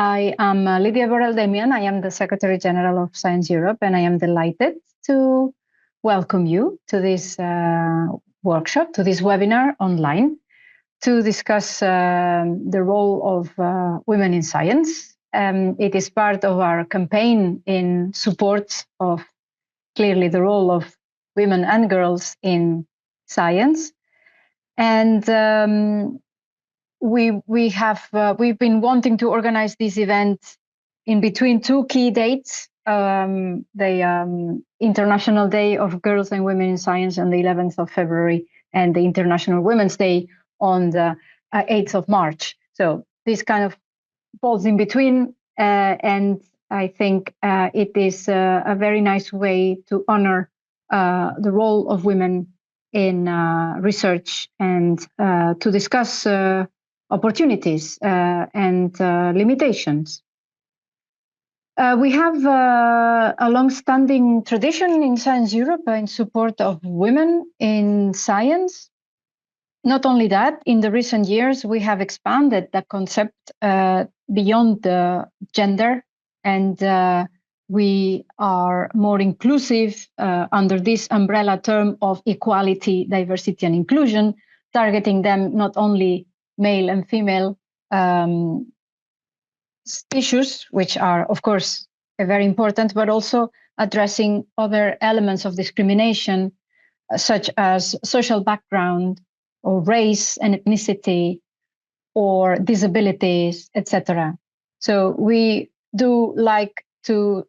I am Lydia Borrell-Damian. I am the Secretary General of Science Europe, and I am delighted to welcome you to this workshop, to this webinar online, to discuss the role of women in science. It is part of our campaign in support of clearly the role of women and girls in science. And we've been wanting to organize this event in between two key dates, the International Day of Girls and Women in Science on the 11th of February and the International Women's Day on the 8th of March. So this kind of falls in between, and I think it is a very nice way to honor the role of women in research and to discuss opportunities and limitations. We have a long-standing tradition in Science Europe in support of women in science. Not only that, in the recent years, we have expanded the concept beyond the gender, and we are more inclusive under this umbrella term of equality, diversity, and inclusion, targeting them not only male and female issues, which are, of course, very important, but also addressing other elements of discrimination, such as social background, or race and ethnicity, or disabilities, etc. So we would like to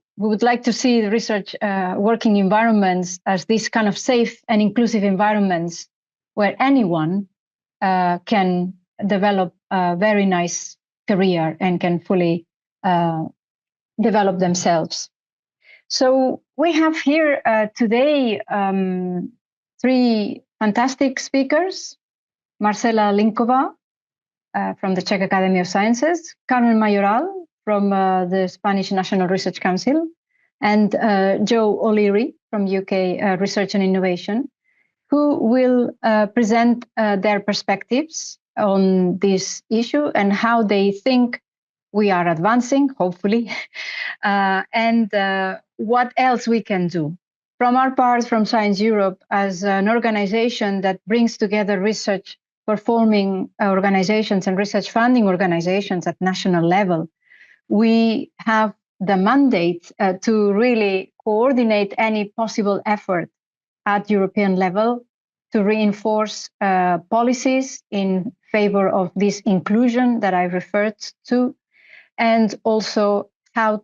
see the research working environments as these kind of safe and inclusive environments where anyone can develop a very nice career and can fully develop themselves. So we have here today three fantastic speakers: Marcela Linkova from the Czech Academy of Sciences, Carmen Mayoral from the Spanish National Research Council, and Jo O'Leary from UK Research and Innovation, who will present their perspectives on this issue and how they think we are advancing, hopefully, and what else we can do. From our part, from Science Europe, as an organization that brings together research performing organizations and research funding organizations at national level, we have the mandate to really coordinate any possible effort at European level to reinforce policies in favor of this inclusion that I referred to, and also how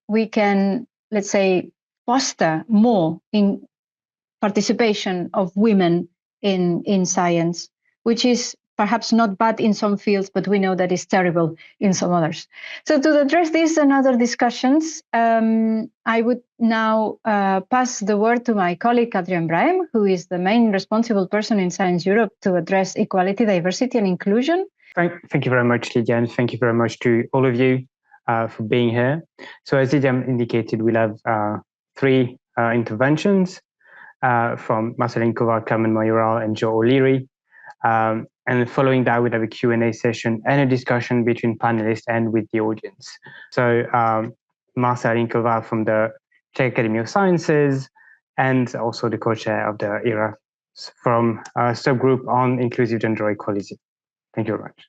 we can, let's say, foster more in participation of women in science, which is perhaps not bad in some fields, but we know that it's terrible in some others. So to address this and other discussions, I would now pass the word to my colleague, Adrian Brahim, who is the main responsible person in Science Europe to address equality, diversity, and inclusion. Thank you very much, Lydia, and thank you very much to all of you for being here. So as Lydia indicated, we'll have three interventions from Marcela Linkova, Carmen Mayoral, and Jo O'Leary. And following that, we'll have a Q&A session and a discussion between panelists and with the audience. So Marcela Linkova from the Czech Academy of Sciences, and also the co-chair of the ERA from a subgroup on inclusive gender equality. Thank you very much.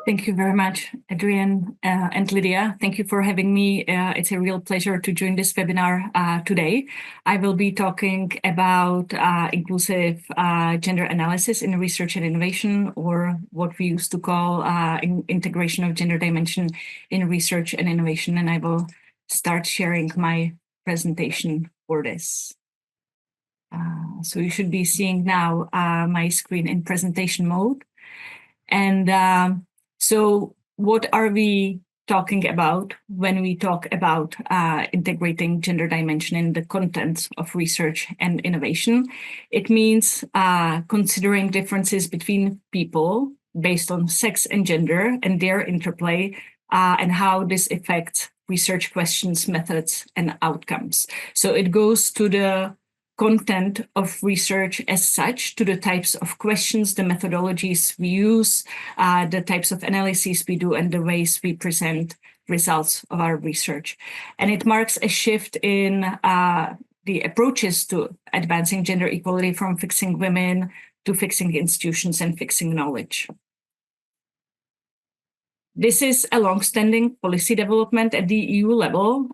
Thank you very much, Adrian and Lydia. Thank you for having me. It's a real pleasure to join this webinar today. I will be talking about inclusive gender analysis in research and innovation, or what we used to call integration of gender dimension in research and innovation. And I will start sharing my presentation for this. So you should be seeing now my screen in presentation mode. And so what are we talking about when we talk about integrating gender dimension in the contents of research and innovation? It means considering differences between people based on sex and gender and their interplay, and how this affects research questions, methods, and outcomes. So it goes to the content of research as such, to the types of questions, the methodologies we use, the types of analyses we do, and the ways we present results of our research. And it marks a shift in the approaches to advancing gender equality from fixing women to fixing institutions and fixing knowledge. This is a long-standing policy development at the EU level.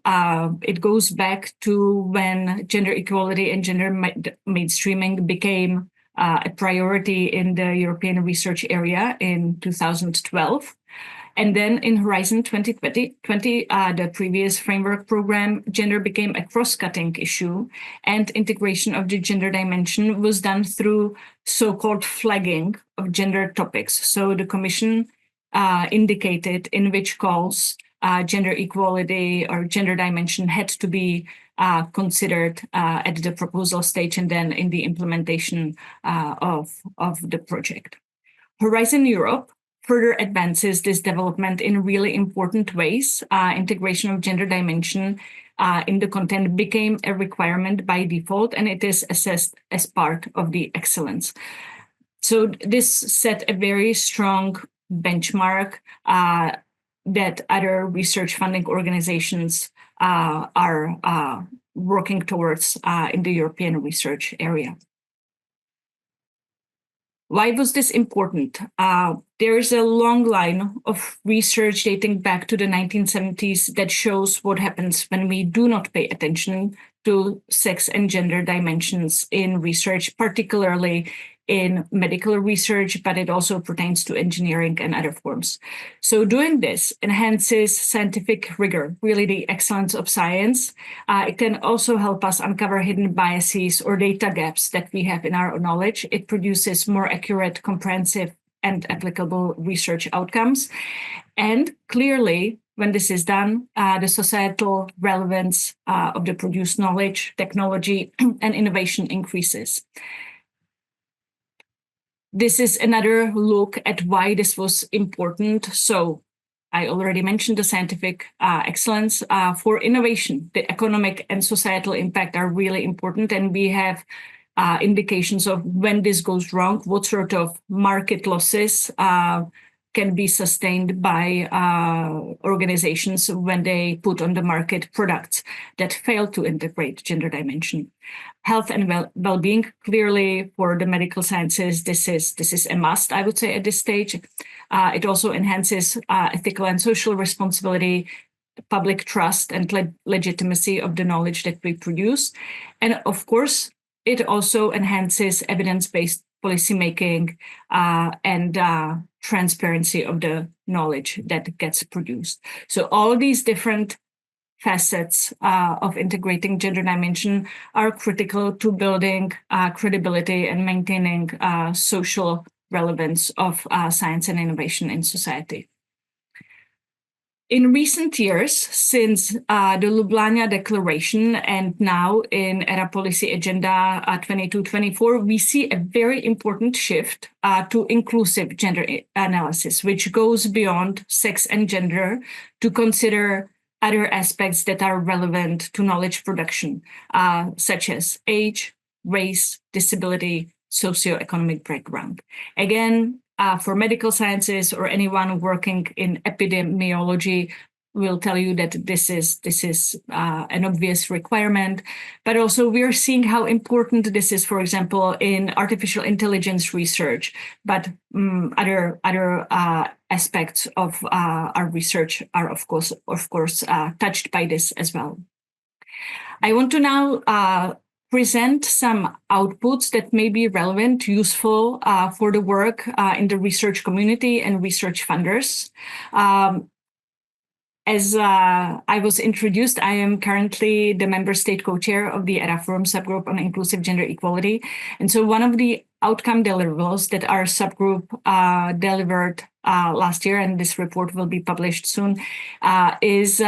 It goes back to when gender equality and gender mainstreaming became a priority in the European research area in 2012. And then in Horizon 2020, the previous framework program, gender became a cross-cutting issue, and integration of the gender dimension was done through so-called flagging of gender topics. So the Commission indicated in which calls gender equality or gender dimension had to be considered at the proposal stage and then in the implementation of the project. Horizon Europe further advances this development in really important ways. Integration of gender dimension in the content became a requirement by default, and it is assessed as part of the excellence. So this set a very strong benchmark that other research funding organizations are working towards in the European research area. Why was this important? There is a long line of research dating back to the 1970s that shows what happens when we do not pay attention to sex and gender dimensions in research, particularly in medical research, but it also pertains to engineering and other forms. So doing this enhances scientific rigor, really the excellence of science. It can also help us uncover hidden biases or data gaps that we have in our knowledge. It produces more accurate, comprehensive, and applicable research outcomes. And clearly, when this is done, the societal relevance of the produced knowledge, technology, and innovation increases. This is another look at why this was important. So I already mentioned the scientific excellence. For innovation, the economic and societal impact are really important, and we have indications of when this goes wrong, what sort of market losses can be sustained by organizations when they put on the market products that fail to integrate gender dimension. Health and well-being, clearly for the medical sciences, this is a must, I would say, at this stage. It also enhances ethical and social responsibility, public trust, and legitimacy of the knowledge that we produce. And of course, it also enhances evidence-based policymaking and transparency of the knowledge that gets produced. So all these different facets of integrating gender dimension are critical to building credibility and maintaining social relevance of science and innovation in society. In recent years, since the Ljubljana Declaration and now in ERA Policy Agenda 22-24, we see a very important shift to inclusive gender analysis, which goes beyond sex and gender to consider other aspects that are relevant to knowledge production, such as age, race, disability, socioeconomic background. Again, for medical sciences or anyone working in epidemiology will tell you that this is an obvious requirement, but also we are seeing how important this is, for example, in artificial intelligence research, but other aspects of our research are of course touched by this as well. I want to now present some outputs that may be relevant, useful for the work in the research community and research funders. As I was introduced, I am currently the member state co-chair of the ERA Forum subgroup on inclusive gender equality. And so one of the outcome deliverables that our subgroup delivered last year, and this report will be published soon, is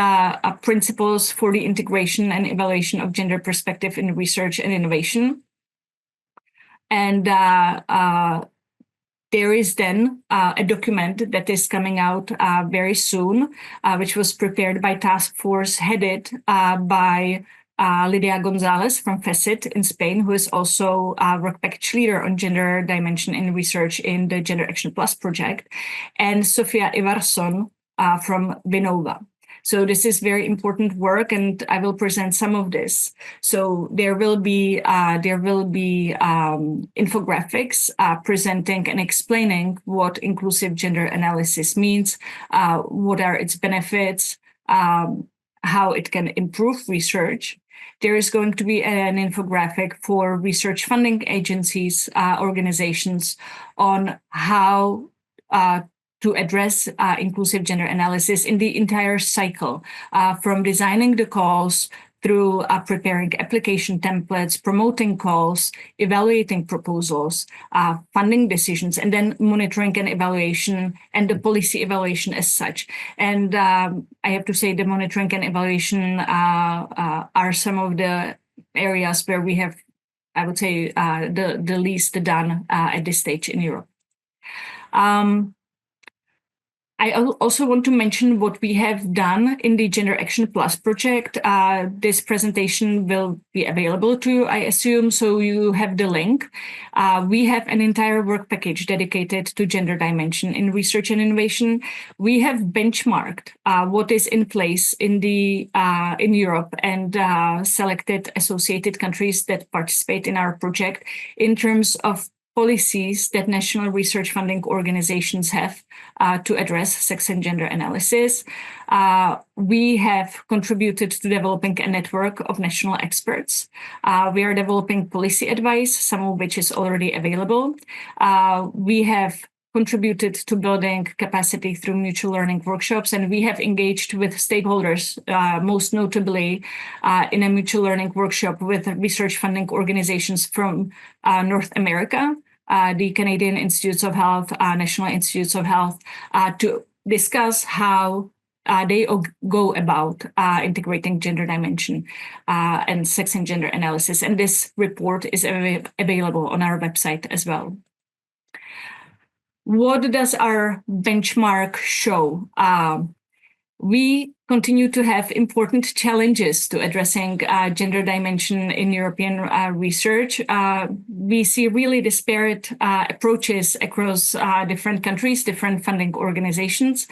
principles for the integration and evaluation of gender perspective in research and innovation. And there is then a document that is coming out very soon, which was prepared by task force headed by Lidia Gonzalez from FECIT in Spain, who is also a work package leader on gender dimension in research in the Gender Action Plus project, and Sofia Ivarsson from Vinnova. So this is very important work, and I will present some of this. So there will be infographics presenting and explaining what inclusive gender analysis means, what are its benefits, how it can improve research. There is going to be an infographic for research funding agencies, organizations, on how to address inclusive gender analysis in the entire cycle, from designing the calls through preparing application templates, promoting calls, evaluating proposals, funding decisions, and then monitoring and evaluation and the policy evaluation as such. And I have to say the monitoring and evaluation are some of the areas where we have, I would say, the least done at this stage in Europe. I also want to mention what we have done in the Gender Action Plus project. This presentation will be available to you, I assume, so you have the link. We have an entire work package dedicated to gender dimension in research and innovation. We have benchmarked what is in place in Europe and selected associated countries that participate in our project in terms of policies that national research funding organizations have to address sex and gender analysis. We have contributed to developing a network of national experts. We are developing policy advice, some of which is already available. We have contributed to building capacity through mutual learning workshops, and we have engaged with stakeholders, most notably in a mutual learning workshop with research funding organizations from North America, the Canadian Institutes of Health, National Institutes of Health, to discuss how they go about integrating gender dimension and sex and gender analysis. And this report is available on our website as well. What does our benchmark show? We continue to have important challenges to addressing gender dimension in European research. We see really disparate approaches across different countries, different funding organizations.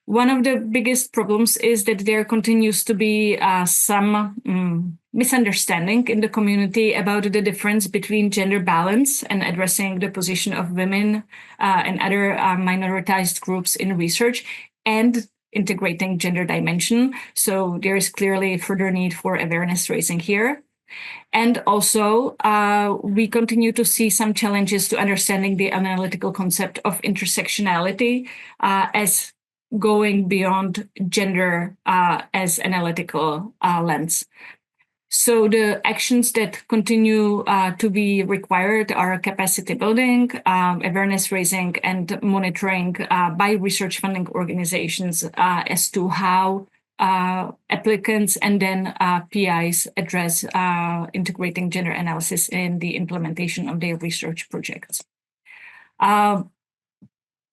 One of the biggest problems is that there continues to be some misunderstanding in the community about the difference between gender balance and addressing the position of women and other minoritized groups in research and integrating gender dimension. So there is clearly further need for awareness raising here. And also, we continue to see some challenges to understanding the analytical concept of intersectionality as going beyond gender as analytical lens. So the actions that continue to be required are capacity building, awareness raising, and monitoring by research funding organizations as to how applicants and then PIs address integrating gender analysis in the implementation of their research projects.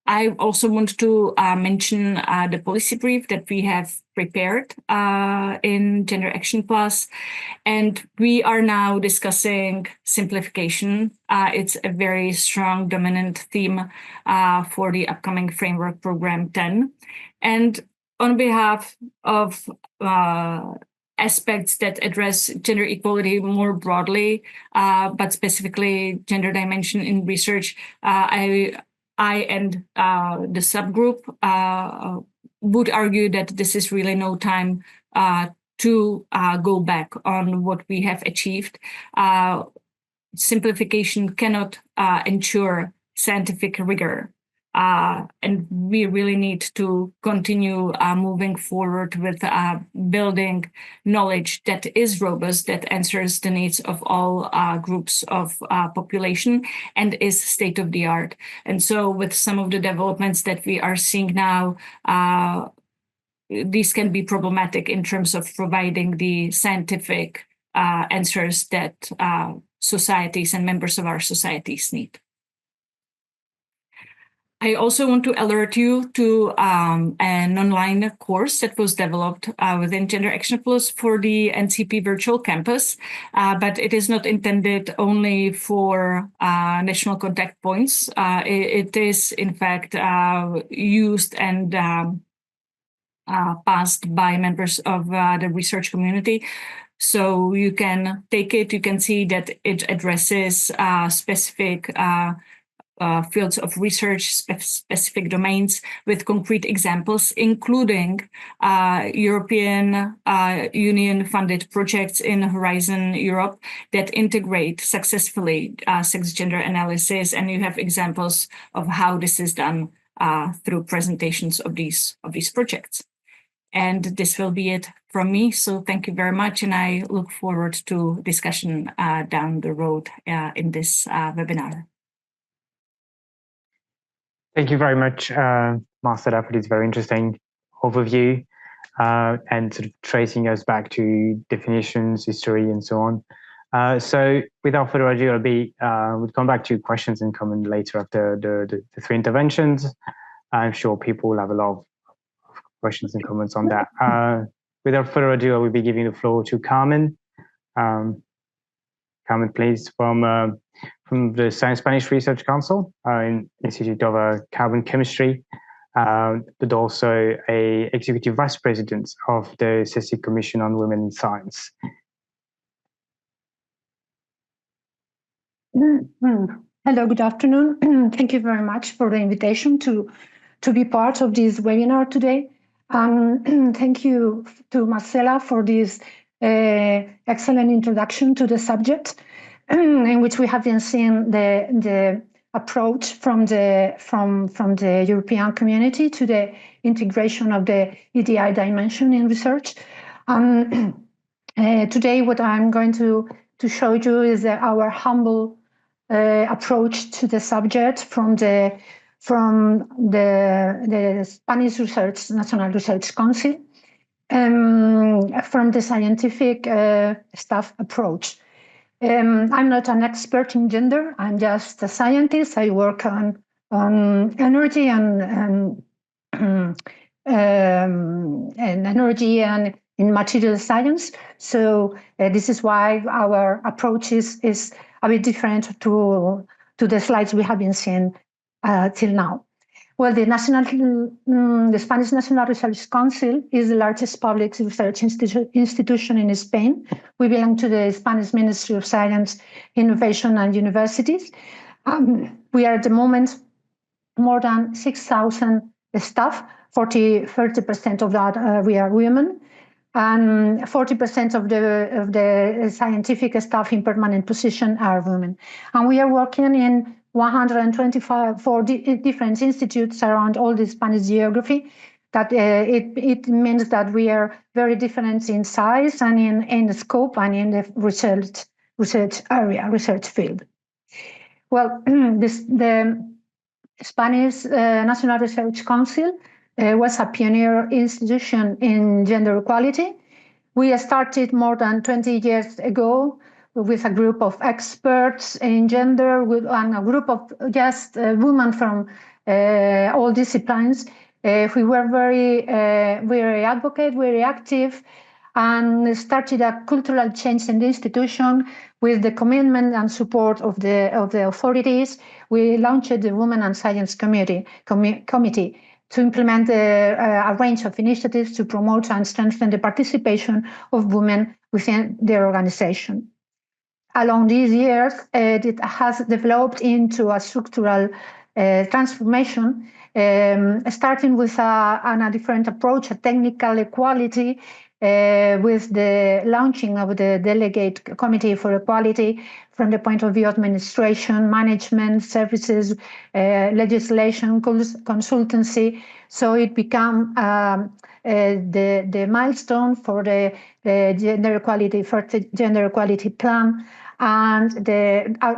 I also want to mention the policy brief that we have prepared in Gender Action Plus, and we are now discussing simplification. It's a very strong dominant theme for the upcoming Framework Program 10. And on behalf of aspects that address gender equality more broadly, but specifically gender dimension in research, I and the subgroup would argue that this is really no time to go back on what we have achieved. Simplification cannot ensure scientific rigor. And we really need to continue moving forward with building knowledge that is robust, that answers the needs of all groups of population and is state of the art. And so with some of the developments that we are seeing now, these can be problematic in terms of providing the scientific answers that societies and members of our societies need. I also want to alert you to an online course that was developed within Gender Action Plus for the NCP Virtual Campus, but it is not intended only for national contact points. It is, in fact, used and passed by members of the research community. So you can take it, you can see that it addresses specific fields of research, specific domains with concrete examples, including European Union-funded projects in Horizon Europe that integrate successfully sex-gender analysis. And you have examples of how this is done through presentations of these projects. And this will be it from me. So thank you very much. And I look forward to discussion down the road in this webinar. Thank you very much, Marcela, for this very interesting overview and sort of tracing us back to definitions, history, and so on. So without further ado, we'll come back to questions and comment later after the three interventions. I'm sure people will have a lot of questions and comments on that. Without further ado, I will be giving the floor to Carmen. Carmen, please, from the Science Spanish Research Council in Institute of Carbon Chemistry, but also a Executive Vice President of the CSIC Commission on Women in Science. Hello, good afternoon. Thank you very much for the invitation to be part of this webinar today. Thank you to Marcela for this excellent introduction to the subject, in which we have been seeing the approach from the European community to the integration of the EDI dimension in research. Today, what I'm going to show you is our humble approach to the subject from the Spanish National Research Council, from the scientific staff approach. I'm not an expert in gender. I'm just a scientist. I work on energy and energy and in material science. So this is why our approach is a bit different to the slides we have been seeing till now. Well, the Spanish National Research Council is the largest public research institution in Spain. We belong to the Spanish Ministry of Science, Innovation and Universities. We are at the moment more than 6,000 staff, 30% of that we are women, and 40% of the scientific staff in permanent position are women. And we are working in 124 different institutes around all the Spanish geography. That it means that we are very different in size and in the scope and in the research area, research field. Well, the Spanish National Research Council was a pioneer institution in gender equality. We started more than 20 years ago with a group of experts in gender, and a group of just women from all disciplines. We were very advocate, very active, and started a cultural change in the institution with the commitment and support of the authorities. We launched the Women and Science Committee to implement a range of initiatives to promote and strengthen the participation of women within their organization. Along these years, it has developed into a structural transformation, starting with a different approach, a technical equality, with the launching of the Delegate Committee for Equality from the point of view of administration, management, services, legislation, consultancy. So it became the milestone for the gender equality plan. And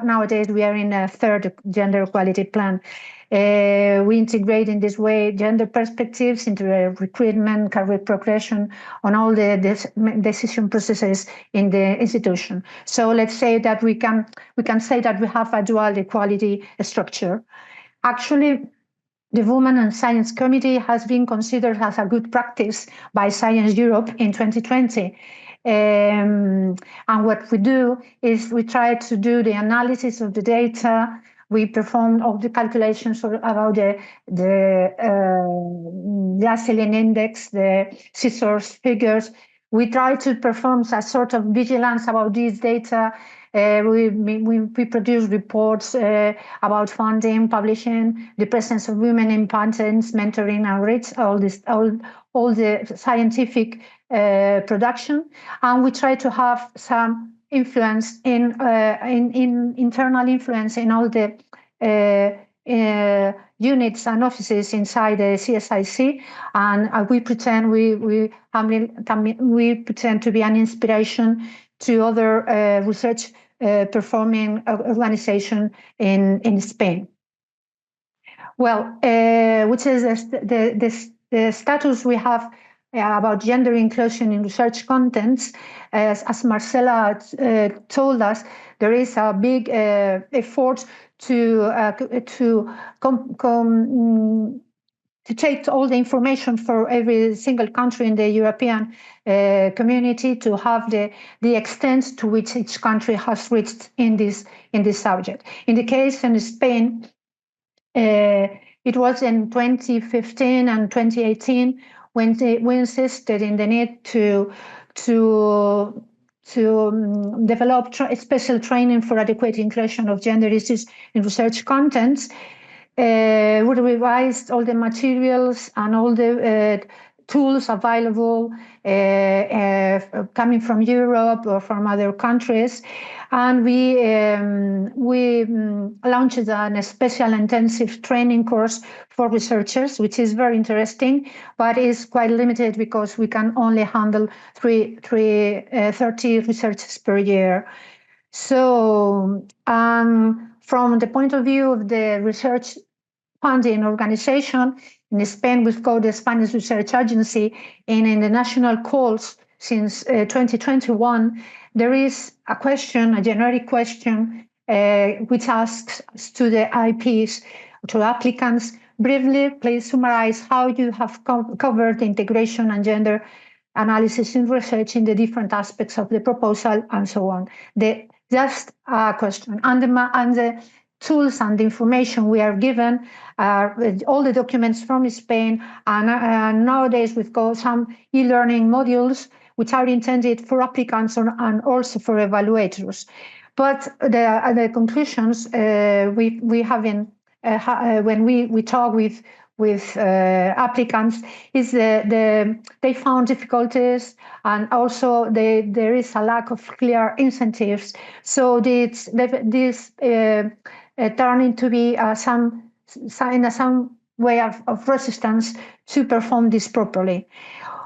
nowadays we are in a third gender equality plan. We integrate in this way gender perspectives into the recruitment, career progression, on all the decision processes in the institution. So let's say that we can say that we have a dual equality structure. Actually, the Women and Science Committee has been considered as a good practice by Science Europe in 2020. And what we do is we try to do the analysis of the data We performed all the calculations about the gasoline index, the scissors figures. We try to perform a sort of vigilance about these data. We produce reports about funding, publishing, the presence of women in patents, mentoring and rates, all the scientific production, and we try to have some influence in internal influence in all the units and offices inside the CSIC, and we pretend we pretend to be an inspiration to other research performing organization in Spain. Well, which is the status we have about gender inclusion in research contents. As Marcela told us, there is a big effort to take all the information for every single country in the European community, to have the extent to which each country has reached in this subject. In the case in Spain, it was in 2015 and 2018 when we insisted in the need to develop special training for adequate inclusion of gender issues in research contents. We revised all the materials and all the tools available coming from Europe or from other countries, and we launched a special intensive training course for researchers, which is very interesting, but is quite limited because we can only handle 30 researchers per year. So from the point of view of the research funding organization, in Spain, we've got the Spanish Research Agency, and in the national calls since 2021, there is a question, a generic question, which asks to the IPs, to applicants, briefly, please summarize how you have covered integration and gender analysis in research in the different aspects of the proposal, and so on. Just a question. And the tools and the information we are given are all the documents from Spain, and nowadays we've got some e-learning modules which are intended for applicants and also for evaluators. But the conclusions we have when we talk with applicants is they found difficulties, and also there is a lack of clear incentives. So this turning to be some way of resistance to perform this properly.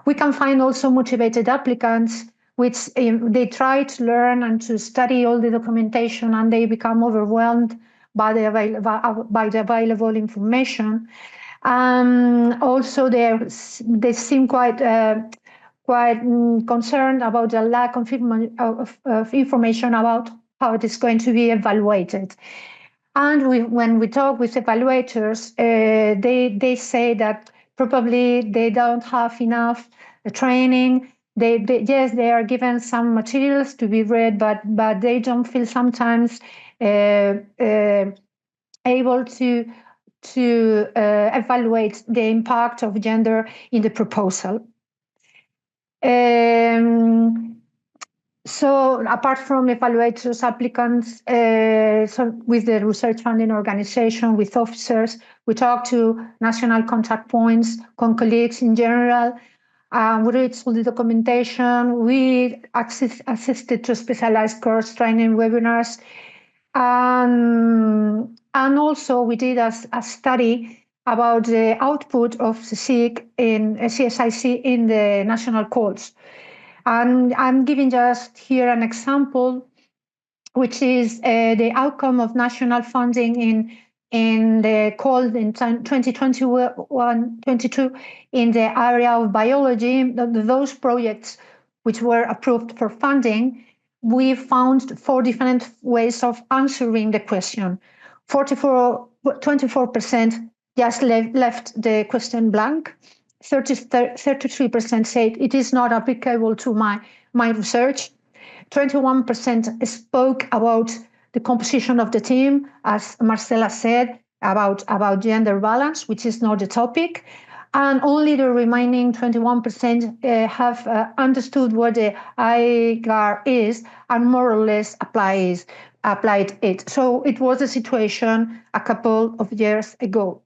We can find also motivated applicants, which they try to learn and to study all the documentation, and they become overwhelmed by the available information. Also, they seem quite concerned about the lack of information about how it is going to be evaluated. And when we talk with evaluators, they say that probably they don't have enough training. Yes, they are given some materials to be read, but they don't feel sometimes able to evaluate the impact of gender in the proposal. So apart from evaluators, applicants, so with the research funding organization, with officers, we talk to national contact points, colleagues in general. We read all the documentation. We assisted to specialized course training webinars. And also we did a study about the output of CSIC in the national calls. And I'm giving just here an example, which is the outcome of national funding in the call in 2021-22 in the area of biology. Those projects which were approved for funding, we found 4 different ways of answering the question. 24% just left the question blank. 33% said it is not applicable to my research. 21% spoke about the composition of the team, as Marcela said, about gender balance, which is not the topic. And only the remaining 21% have understood what the IGAR is and more or less applied it. So it was a situation a couple of years ago.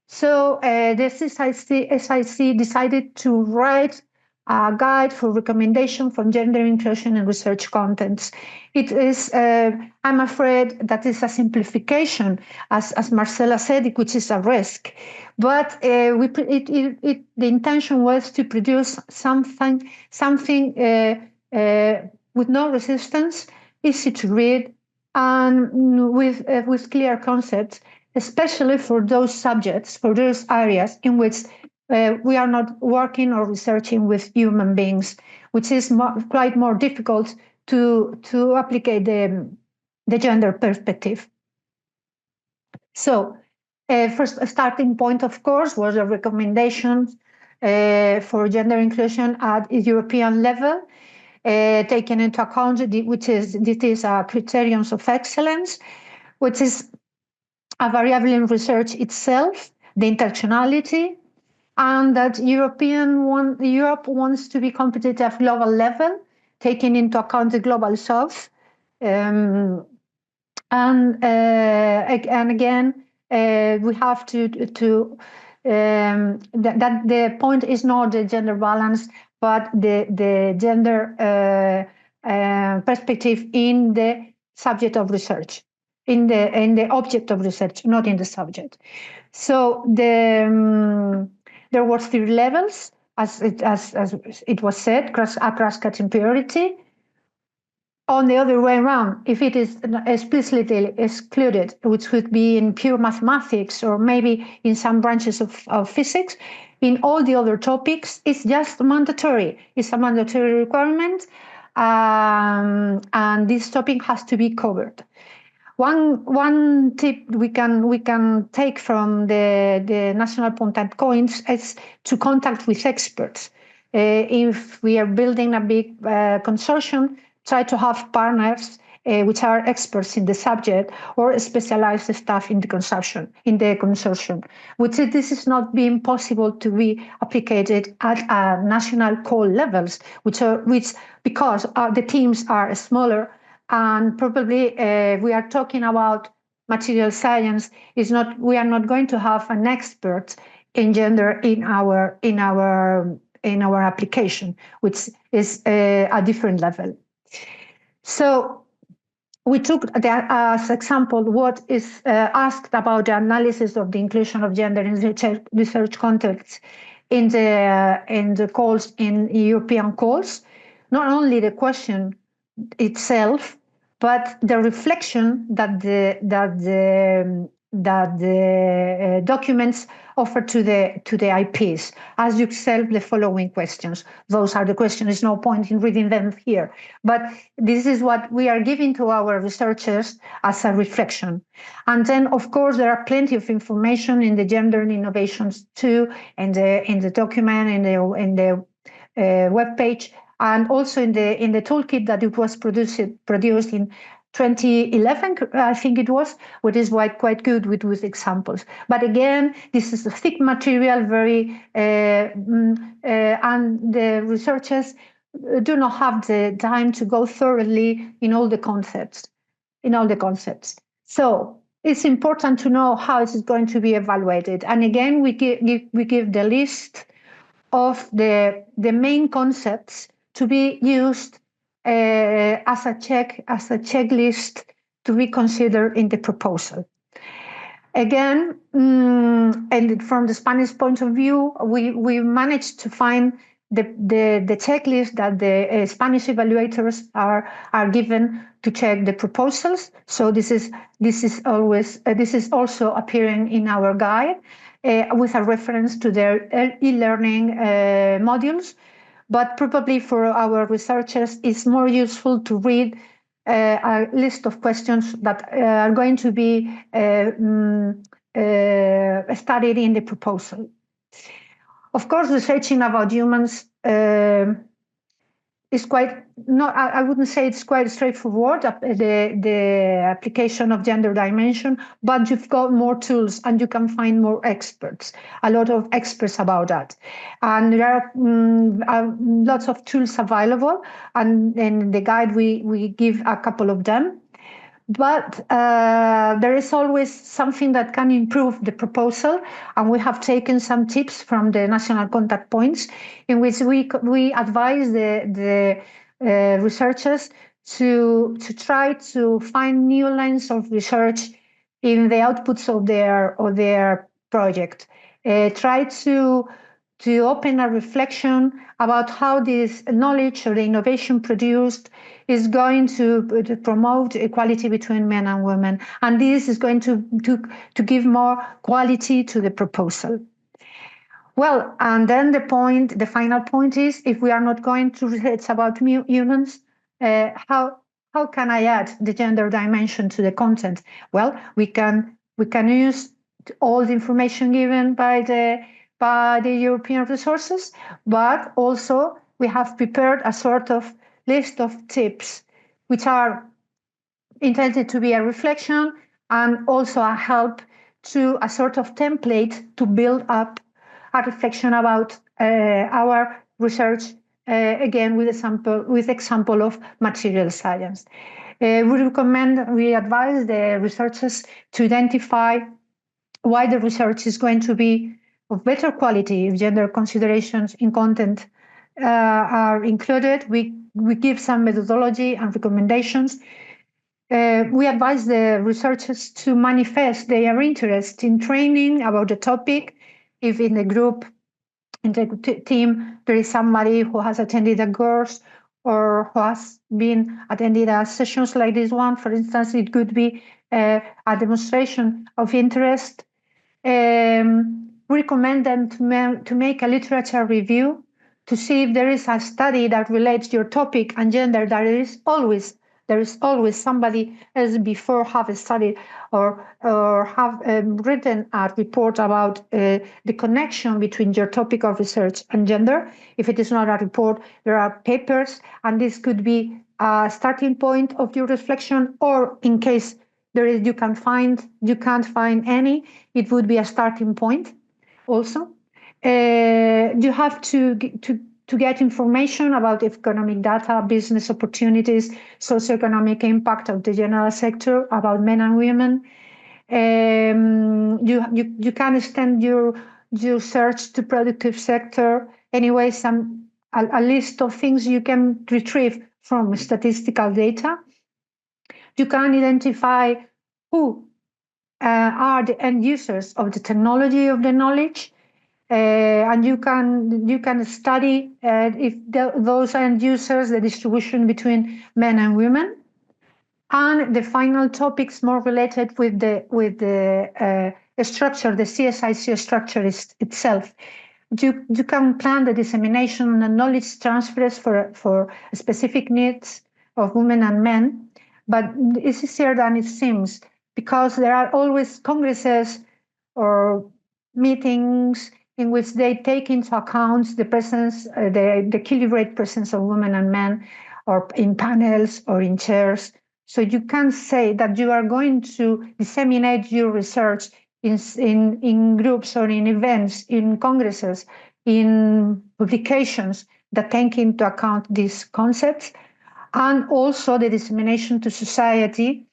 So the SIC decided to write a guide for recommendation for gender inclusion in research contents. It is, I'm afraid, that is a simplification, as Marcela said, which is a risk. But the intention was to produce something with no resistance, easy to read, and with clear concepts, especially for those subjects, for those areas in which we are not working or researching with human beings, which is quite more difficult to apply the gender perspective. So first starting point, of course, was a recommendation for gender inclusion at European level, taking into account this is a criterions of excellence, which is a variable in research itself, the intersectionality, and that Europe wants to be competitive at global level, taking into account the global south. And again, we have that the point is not the gender balance, but the gender perspective in the subject of research, in the object of research, not in the subject. So there were 3 levels, as it was said, cross-cutting priority. On the other way around, if it is explicitly excluded, which would be in pure mathematics or maybe in some branches of physics, in all the other topics, it's just mandatory. It's a mandatory requirement, and this topic has to be covered. One tip we can take from the national patent coins is to contact with experts. If we are building a big consortium, try to have partners which are experts in the subject or specialized staff in the consortium. Which this is not being possible to be applied at national call levels, which because the teams are smaller. And probably we are talking about material science. We are not going to have an expert in gender in our application, which is a different level. So we took as example what is asked about the analysis of the inclusion of gender in research contexts in the calls, in European calls. Not only the question itself, but the reflection that the documents offer to the IPs. Ask yourself the following questions. Those are the questions. There's no point in reading them here, but this is what we are giving to our researchers as a reflection. And then, of course, there are plenty of information in the Gender and Innovations too, in the document, in the web page. And also in the toolkit that it was produced in 2011, I think it was, which is quite good with examples. But again, this is a thick material, and the researchers do not have the time to go thoroughly in all the concepts. So it's important to know how it is going to be evaluated. And again, we give the list of the main concepts to be used as a checklist to be considered in the proposal. Again, and from the Spanish point of view, we managed to find the checklist that the Spanish evaluators are given to check the proposals. So this is also appearing in our guide with a reference to their e-learning modules. But probably for our researchers, it's more useful to read a list of questions that are going to be studied in the proposal. Of course, researching about humans is quite not. I wouldn't say it's quite straightforward. The application of gender dimension, but you've got more tools and you can find more experts. A lot of experts about that, and there are lots of tools available. And in the guide we give a couple of them. But there is always something that can improve the proposal, and we have taken some tips from the national contact points, in which we advise the researchers to try to find new lines of research in the outputs of their project. Try to open a reflection about how this knowledge or the innovation produced is going to promote equality between men and women. And this is going to give more quality to the proposal. Well, and then the final point is, if we are not going to research about humans, how can I add the gender dimension to the content? Well, we can use all the information given by the European resources, but also we have prepared a sort of list of tips, which are intended to be a reflection and also a help to a sort of template to build up a reflection about our research, again with example of material science. We advise the researchers to identify why the research is going to be of better quality if gender considerations in content are included. We give some methodology and recommendations. We advise the researchers to manifest their interest in training about the topic. If in the group, in the team, there is somebody who has attended a course or who has been attended sessions like this one, for instance, it could be a demonstration of interest. Recommend them to make a literature review to see if there is a study that relates your topic and gender. There is always somebody else before have studied or have written a report about the connection between your topic of research and gender. If it is not a report, there are papers, and this could be a starting point of your reflection, or in case you can't find any, it would be a starting point also. You have to get information about economic data, business opportunities, socioeconomic impact of the general sector, about men and women. You can extend your search to productive sector. Anyway, a list of things you can retrieve from statistical data. You can identify who are the end users of the technology of the knowledge, and you can study if those end users, the distribution between men and women. And the final topics more related with the structure, the CSIC structure itself. You can plan the dissemination and knowledge transfers for specific needs of women and men, but it's easier than it seems, because there are always congresses or meetings in which they take into account the presence, the equilibrated presence of women and men, or in panels or in chairs. So you can say that you are going to disseminate your research in groups or in events, in congresses, in publications that take into account these concepts, and also the dissemination to society.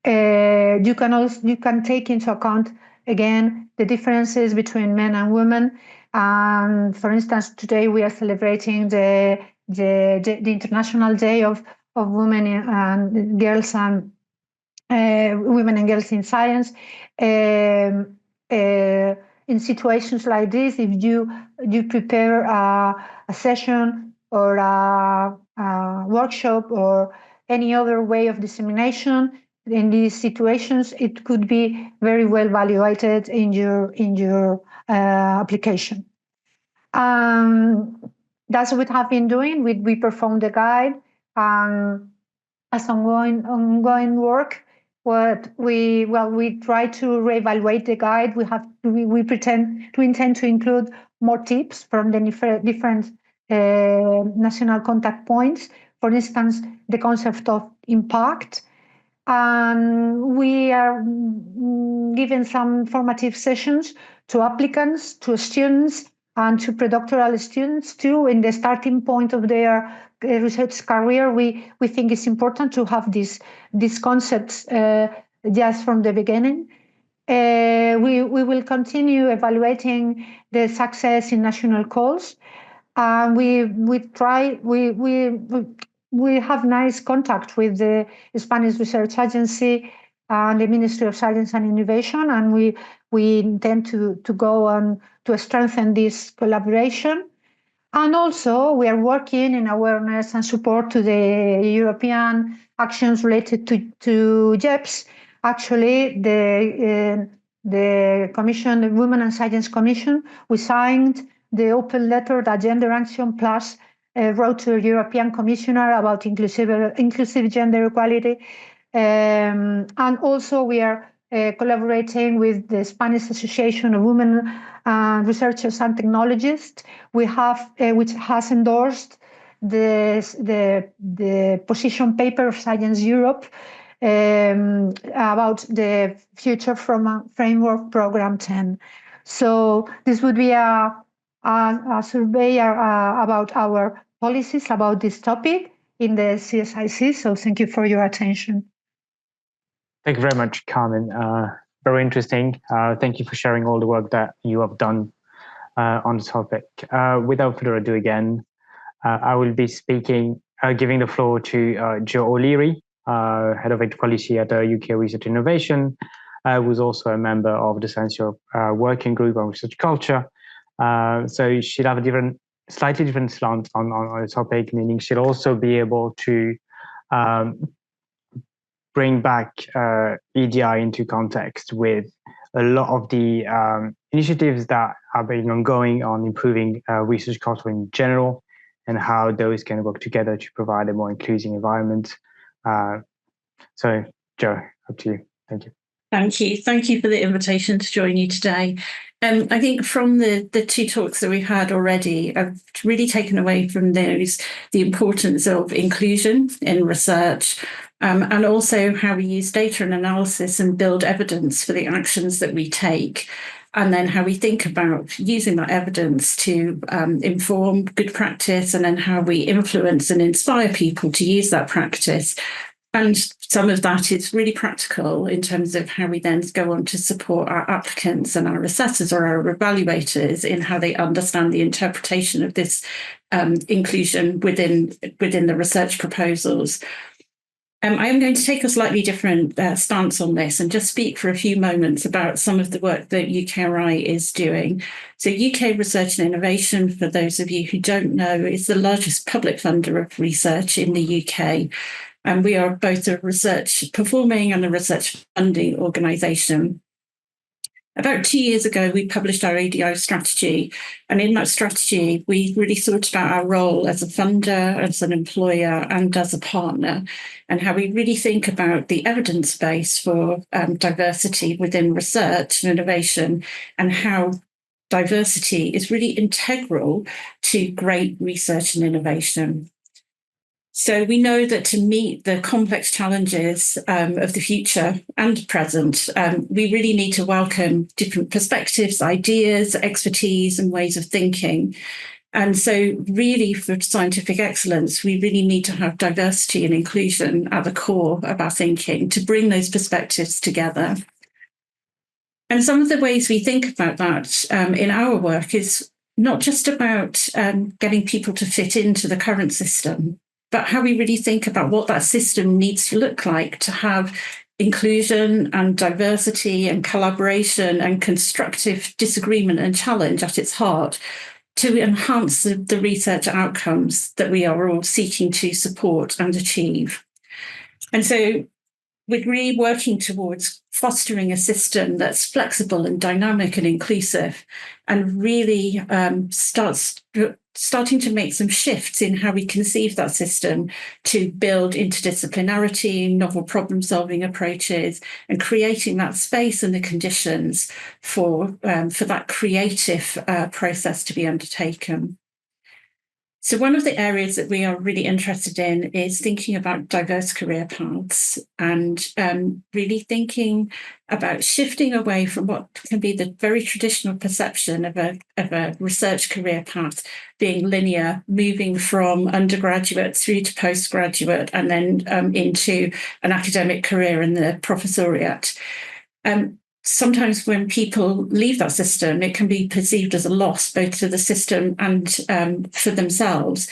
You can take into account again the differences between men and women. And for instance, today we are celebrating the International Day of Women and Girls and Women and Girls in Science. In situations like this, if you prepare a session or a workshop or any other way of dissemination in these situations, it could be very well evaluated in your application. That's what we have been doing. We perform the guide as ongoing work. We try to reevaluate the guide. We intend to include more tips from the different national contact points. For instance, the concept of impact. And we are giving some formative sessions to applicants, to students, and to predoctoral students too. In the starting point of their research career, we think it's important to have these concepts just from the beginning. We will continue evaluating the success in national calls. We have nice contact with the Spanish Research Agency and the Ministry of Science and Innovation, and we intend to go on to strengthen this collaboration. And also, we are working in awareness and support to the European actions related to JEPs. Actually, the Commission, the Women and Science Commission, we signed the open letter that Gender Action Plus wrote to the European Commissioner about inclusive gender equality. And also we are collaborating with the Spanish Association of Women Researchers and Technologists, which has endorsed the position paper of Science Europe about the Future Framework Program 10. So this would be a survey about our policies about this topic in the CSIC. So thank you for your attention. Thank you very much, Carmen. Very interesting. Thank you for sharing all the work that you have done on the topic. Without further ado again, I will be giving the floor to Jo O'Leary, Head of Equality at UK Research Innovation, who's also a member of the Science Europe Working Group on Research Culture. So she'll have a slightly different slant on the topic, meaning she'll also be able to bring back EDI into context with a lot of the initiatives that have been ongoing on improving research culture in general, and how those can work together to provide a more inclusive environment. So, Jo, up to you. Thank you. Thank you. Thank you for the invitation to join you today. I think from the two talks that we've had already, I've really taken away from those the importance of inclusion in research, and also how we use data and analysis and build evidence for the actions that we take, and then how we think about using that evidence to inform good practice, and then how we influence and inspire people to use that practice. And some of that is really practical in terms of how we then go on to support our applicants and our assessors or our evaluators in how they understand the interpretation of this inclusion within the research proposals. I am going to take a slightly different stance on this and just speak for a few moments about some of the work that UKRI is doing. So UK Research and Innovation, for those of you who don't know, is the largest public funder of research in the UK. And we are both a research performing and a research funding organisation. About 2 years ago, we published our ADI strategy. And in that strategy, we really thought about our role as a funder, as an employer, and as a partner, and how we really think about the evidence base for diversity within research and innovation, and how diversity is really integral to great research and innovation. So we know that to meet the complex challenges of the future and present, we really need to welcome different perspectives, ideas, expertise, and ways of thinking. And so really for scientific excellence, we really need to have diversity and inclusion at the core of our thinking to bring those perspectives together. And some of the ways we think about that in our work is not just about getting people to fit into the current system, but how we really think about what that system needs to look like to have inclusion and diversity and collaboration and constructive disagreement and challenge at its heart to enhance the research outcomes that we are all seeking to support and achieve. And so we're really working towards fostering a system that's flexible and dynamic and inclusive, and really starting to make some shifts in how we conceive that system to build interdisciplinarity, novel problem-solving approaches, and creating that space and the conditions for that creative process to be undertaken. So one of the areas that we are really interested in is thinking about diverse career paths and really thinking about shifting away from what can be the very traditional perception of a research career path being linear, moving from undergraduate through to postgraduate and then into an academic career in the professoriate. Sometimes when people leave that system, it can be perceived as a loss, both to the system and for themselves.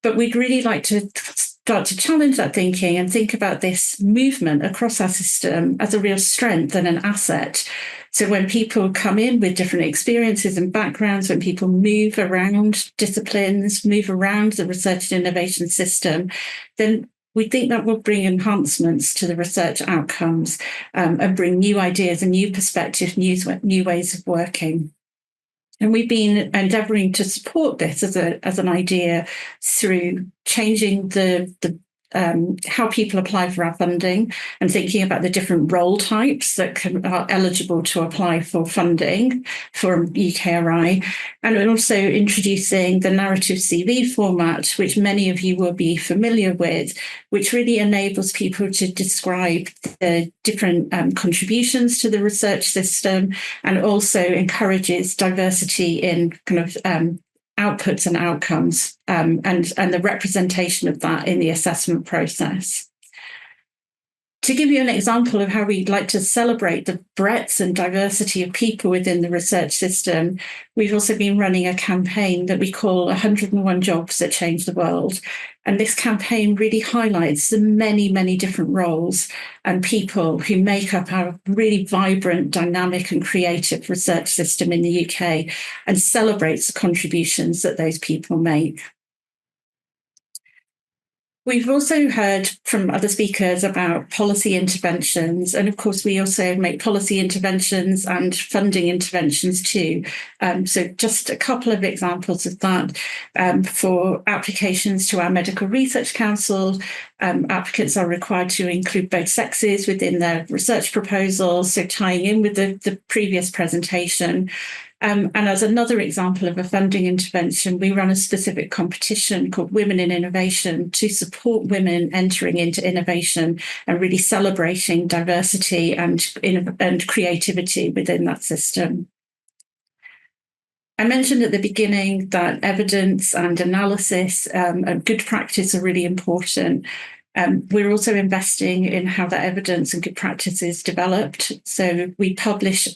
But we'd really like to start to challenge that thinking and think about this movement across our system as a real strength and an asset. So when people come in with different experiences and backgrounds, when people move around disciplines, move around the research and innovation system, then we think that will bring enhancements to the research outcomes and bring new ideas and new perspectives, new ways of working. And we've been endeavouring to support this as an idea through changing the how people apply for our funding and thinking about the different role types that are eligible to apply for funding for UKRI, and also introducing the narrative CV format, which many of you will be familiar with, which really enables people to describe the different contributions to the research system and also encourages diversity in kind of outputs and outcomes and the representation of that in the assessment process. To give you an example of how we'd like to celebrate the breadth and diversity of people within the research system, we've also been running a campaign that we call 101 Jobs That Change the World. And this campaign really highlights the many, many different roles and people who make up our really vibrant, dynamic and creative research system in the UK and celebrates the contributions that those people make. We've also heard from other speakers about policy interventions, and of course we also make policy interventions and funding interventions too. So just a couple of examples of that. For applications to our Medical Research Council, applicants are required to include both sexes within their research proposals, so tying in with the previous presentation. And as another example of a funding intervention, we run a specific competition called Women in Innovation to support women entering into innovation and really celebrating diversity and creativity within that system. I mentioned at the beginning that evidence and analysis and good practice are really important. We're also investing in how that evidence and good practice is developed. So we publish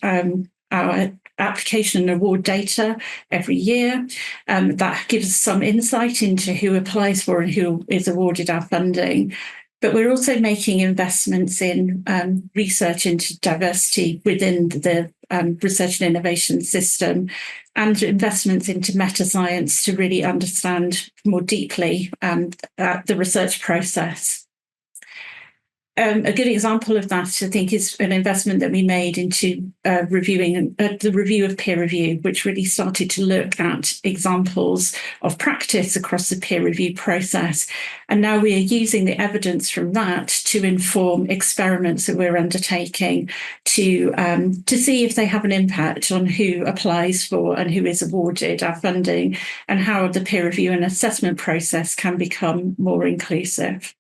our application and award data every year. That gives us some insight into who applies for and who is awarded our funding. But we're also making investments in research into diversity within the research and innovation system and investments into meta-science to really understand more deeply the research process. A good example of that, I think, is an investment that we made into reviewing the review of peer review, which really started to look at examples of practice across the peer review process. And now we are using the evidence from that to inform experiments that we're undertaking to see if they have an impact on who applies for and who is awarded our funding and how the peer review and assessment process can become more inclusive.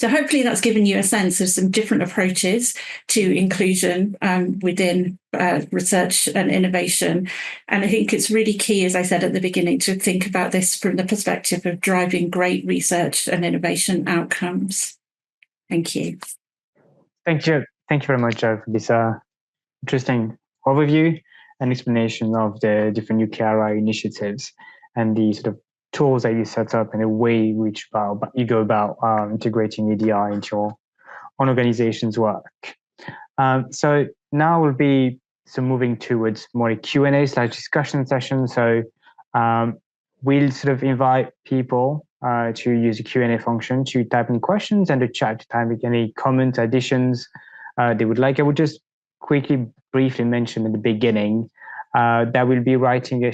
So hopefully that's given you a sense of some different approaches to inclusion within research and innovation. And I think it's really key, as I said at the beginning, to think about this from the perspective of driving great research and innovation outcomes. Thank you. Thank you. Thank you very much, Jo, for this interesting overview and explanation of the different UKRI initiatives and the sort of tools that you set up and the way in which you go about integrating EDI into your own organization's work. So now we'll be moving towards more a Q&A/discussion session. So we'll sort of invite people to use the Q&A function to type in questions and the chat to type in any comments, additions they would like. I would just quickly, briefly mention at the beginning that we'll be writing a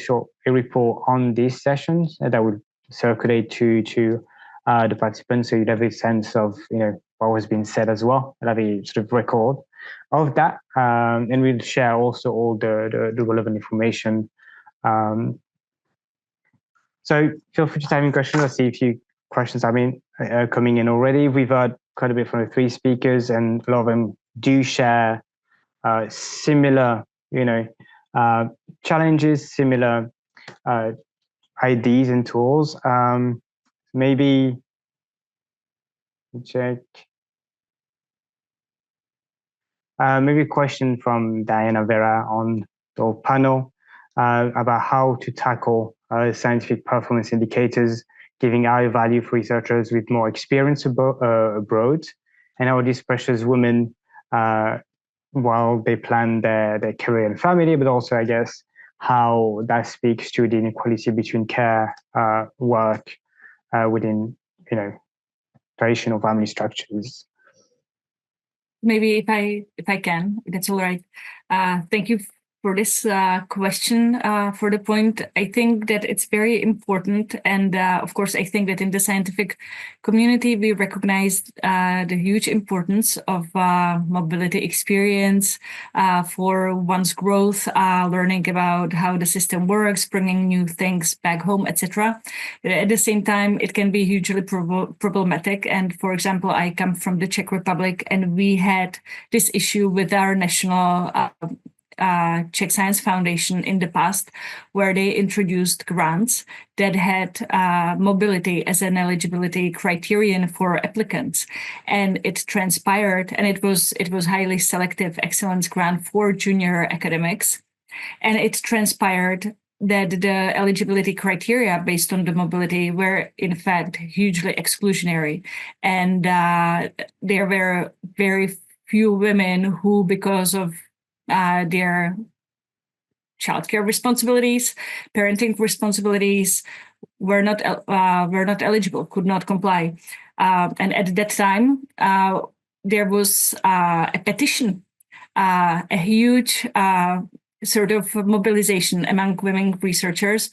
report on these sessions that will circulate to the participants, so you'd have a sense of what was being said as well, and have a sort of record of that, and we'll share also all the relevant information So feel free to type in questions. I see a few questions coming in already. We've heard quite a bit from the three speakers, and a lot of them do share similar, challenges, similar ideas and tools. Maybe check. Maybe a question from Diana Vera on the panel about how to tackle scientific performance indicators, giving higher value for researchers with more experience abroad, and how this pressures women while they plan their career and family, but also, I guess, how that speaks to the inequality between care, work within, traditional family structures. Maybe if I can, that's all right. Thank you for this question. For the point, I think that it's very important, and of course, I think that in the scientific community we recognize the huge importance of mobility experience for one's growth, learning about how the system works, bringing new things back home, etc. At the same time, it can be hugely problematic. And for example, I come from the Czech Republic, and we had this issue with our national Czech Science Foundation in the past, where they introduced grants that had mobility as an eligibility criterion for applicants, and it transpired, and it was highly selective excellence grant for junior academics, and it transpired that the eligibility criteria based on the mobility were in fact hugely exclusionary, and there were very few women who, because of their childcare responsibilities, parenting responsibilities, were not eligible, could not comply. And at that time, there was a petition, a huge sort of mobilization among women researchers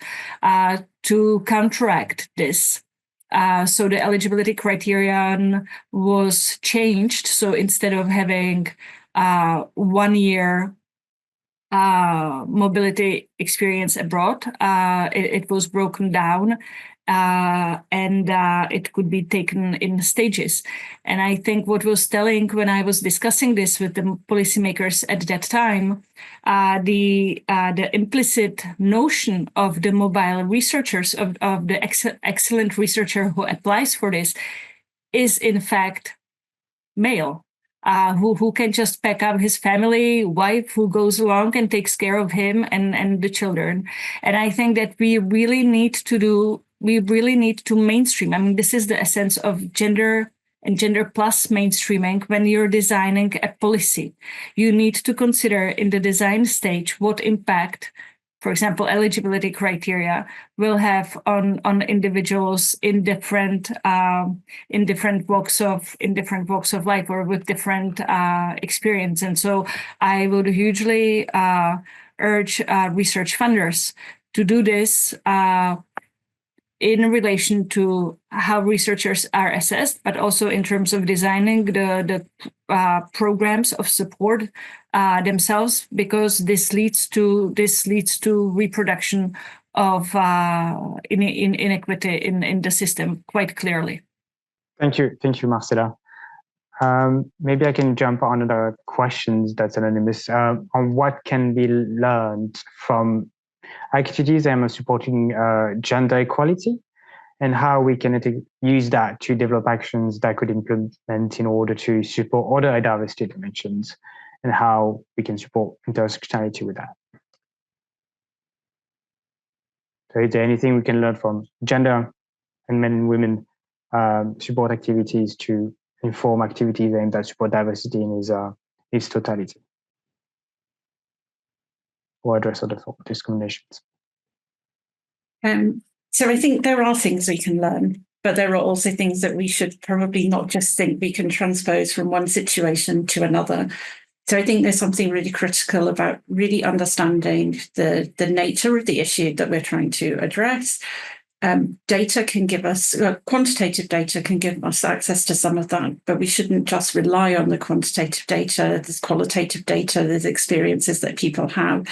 to counteract this. So the eligibility criterion was changed. So instead of having 1 year mobility experience abroad, it was broken down, and it could be taken in stages. And I think what was telling when I was discussing this with the policymakers at that time, the implicit notion of the mobile researchers, of the excellent researcher who applies for this, is in fact male. Who can just pack up his family, wife who goes along and takes care of him and the children. And I think that we really need to mainstream. I mean, this is the essence of gender and gender plus mainstreaming. When you're designing a policy, you need to consider in the design stage what impact, for example, eligibility criteria will have on individuals in different walks of life or with different experience. And so I would hugely urge research funders to do this in relation to how researchers are assessed, but also in terms of designing the programs of support themselves, because this leads to reproduction of inequity in the system quite clearly. Thank you, Marcela. Maybe I can jump on the questions that's anonymous on what can be learned from activities aimed at supporting gender equality, and how we can use that to develop actions that could implement in order to support other diversity dimensions, and how we can support intersectionality with that. So is there anything we can learn from gender and men and women support activities to inform activities aimed at support diversity in its totality, or address other discriminations? So I think there are things we can learn, but there are also things that we should probably not just think we can transpose from one situation to another. So I think there's something really critical about really understanding the nature of the issue that we're trying to address. Data can give us, quantitative data can give us access to some of that, but we shouldn't just rely on the quantitative data. There's qualitative data, there's experiences that people have.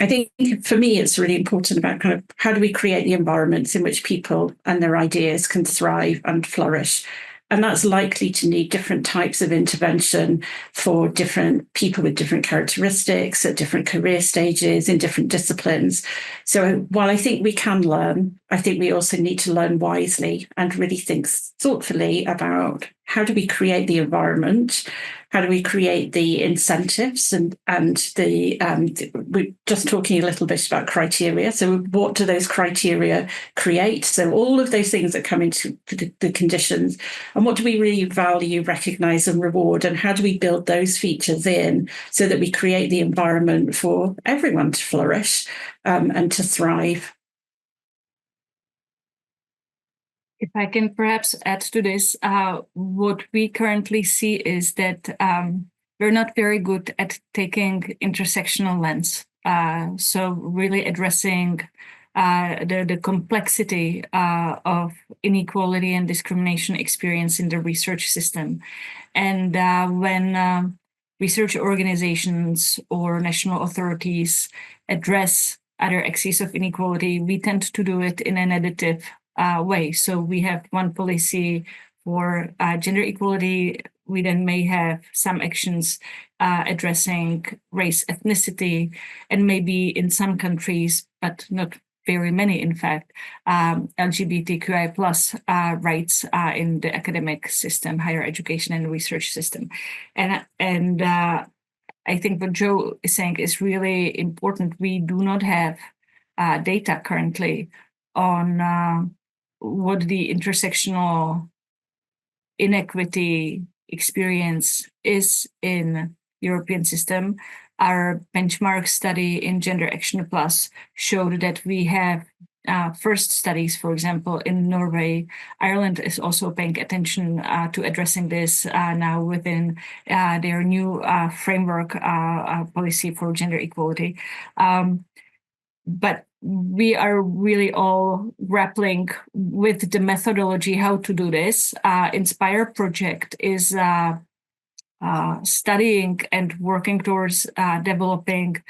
I think for me, it's really important about kind of how do we create the environments in which people and their ideas can thrive and flourish. And that's likely to need different types of intervention for different people with different characteristics at different career stages in different disciplines. So while I think we can learn, I think we also need to learn wisely and really think thoughtfully about how do we create the environment, how do we create the incentives, and we're just talking a little bit about criteria. So what do those criteria create? So all of those things that come into the conditions, and what do we really value, recognize, and reward, and how do we build those features in so that we create the environment for everyone to flourish and to thrive? If I can perhaps add to this, what we currently see is that we're not very good at taking intersectional lens. So really addressing the complexity of inequality and discrimination experience in the research system. And when research organizations or national authorities address other axes of inequality, we tend to do it in an additive way. So we have one policy for gender equality. We then may have some actions addressing race, ethnicity, and maybe in some countries, but not very many, in fact, LGBTQI plus rights in the academic system, higher education and research system. And I think what Joe is saying is really important. We do not have data currently on what the intersectional inequity experience is in European system. Our benchmark study in Gender Action Plus showed that we have first studies, for example, in Norway. Ireland is also paying attention to addressing this now within their new framework policy for gender equality. But we are really all grappling with the methodology, how to do this. Inspire project is studying and working towards developing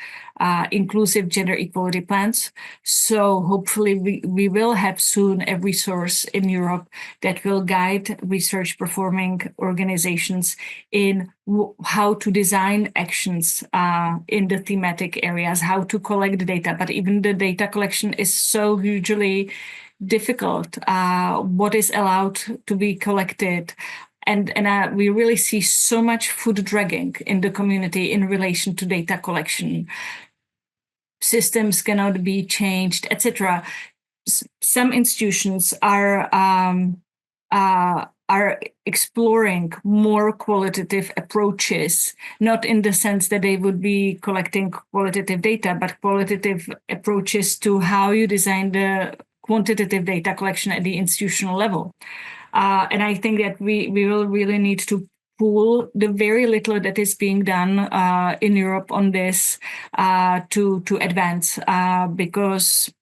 inclusive gender equality plans. So hopefully we will have soon a resource in Europe that will guide research performing organizations in how to design actions in the thematic areas, how to collect the data. But even the data collection is so hugely difficult. What is allowed to be collected? And we really see so much foot dragging in the community in relation to data collection. Systems cannot be changed, etc. Some institutions are exploring more qualitative approaches, not in the sense that they would be collecting qualitative data, but qualitative approaches to how you design the quantitative data collection at the institutional level. And I think that we will really need to pool the very little that is being done in Europe on this to advance, because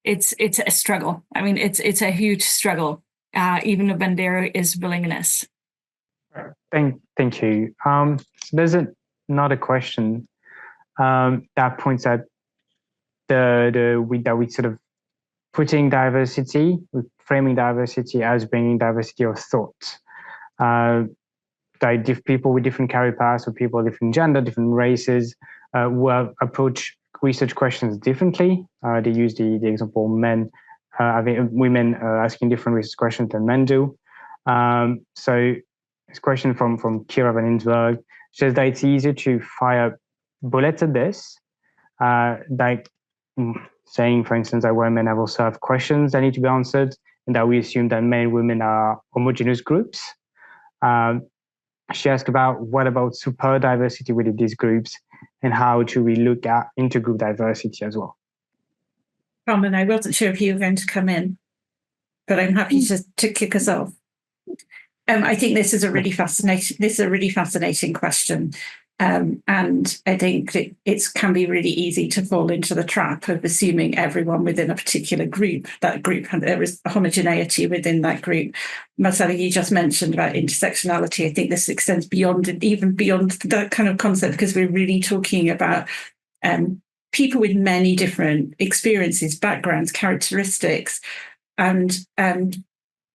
it's a struggle. I mean, it's a huge struggle, even when there is willingness. Thank you. So there's another question that points out that we sort of putting diversity, framing diversity as bringing diversity of thought. Like people with different career paths, or people with different gender, different races, will approach research questions differently. They use the example men, women asking different research questions than men do. So this question from Kira Van Insberg says that it's easier to fire bullets at this, like saying, for instance, that women have also have questions that need to be answered, and that we assume that men and women are homogeneous groups. She asked about what about super diversity within these groups, and how do we look at intergroup diversity as well? Carmen, I wasn't sure if you were going to come in, but I'm happy to kick us off. I think this is a really fascinating question. And I think it can be really easy to fall into the trap of assuming everyone within a particular group, there is homogeneity within that group. Marcella, you just mentioned about intersectionality. I think this extends even beyond that kind of concept, because we're really talking about people with many different experiences, backgrounds, characteristics, and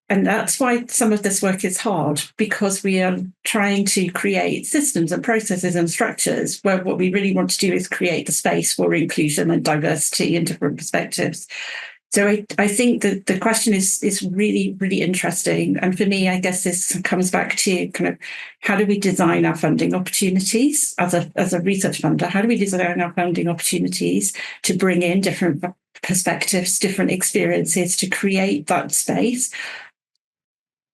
that's why some of this work is hard, because we are trying to create systems and processes and structures where what we really want to do is create the space for inclusion and diversity and different perspectives. So I think that the question is really, really interesting. And for me, I guess this comes back to kind of how do we design our funding opportunities as a research funder? How do we design our funding opportunities to bring in different perspectives, different experiences to create that space?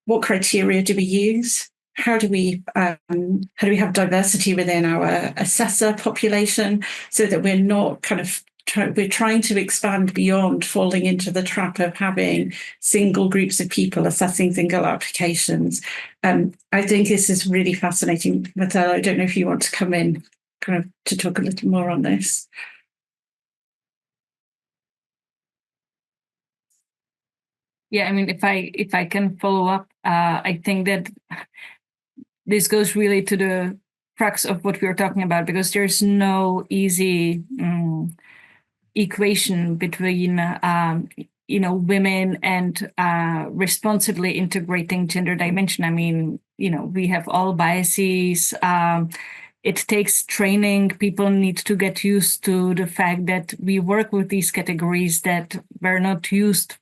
What criteria do we use? How do we have diversity within our assessor population so that we're not kind of we're trying to expand beyond falling into the trap of having single groups of people assessing single applications. I think this is really fascinating. Marcella, I don't know if you want to come in kind of to talk a little more on this. Yeah, I mean, if I can follow up, I think that this goes really to the crux of what we were talking about, because there's no easy equation between women and responsibly integrating gender dimension. I mean, we have all biases. It takes training. People need to get used to the fact that we work with these categories that were not used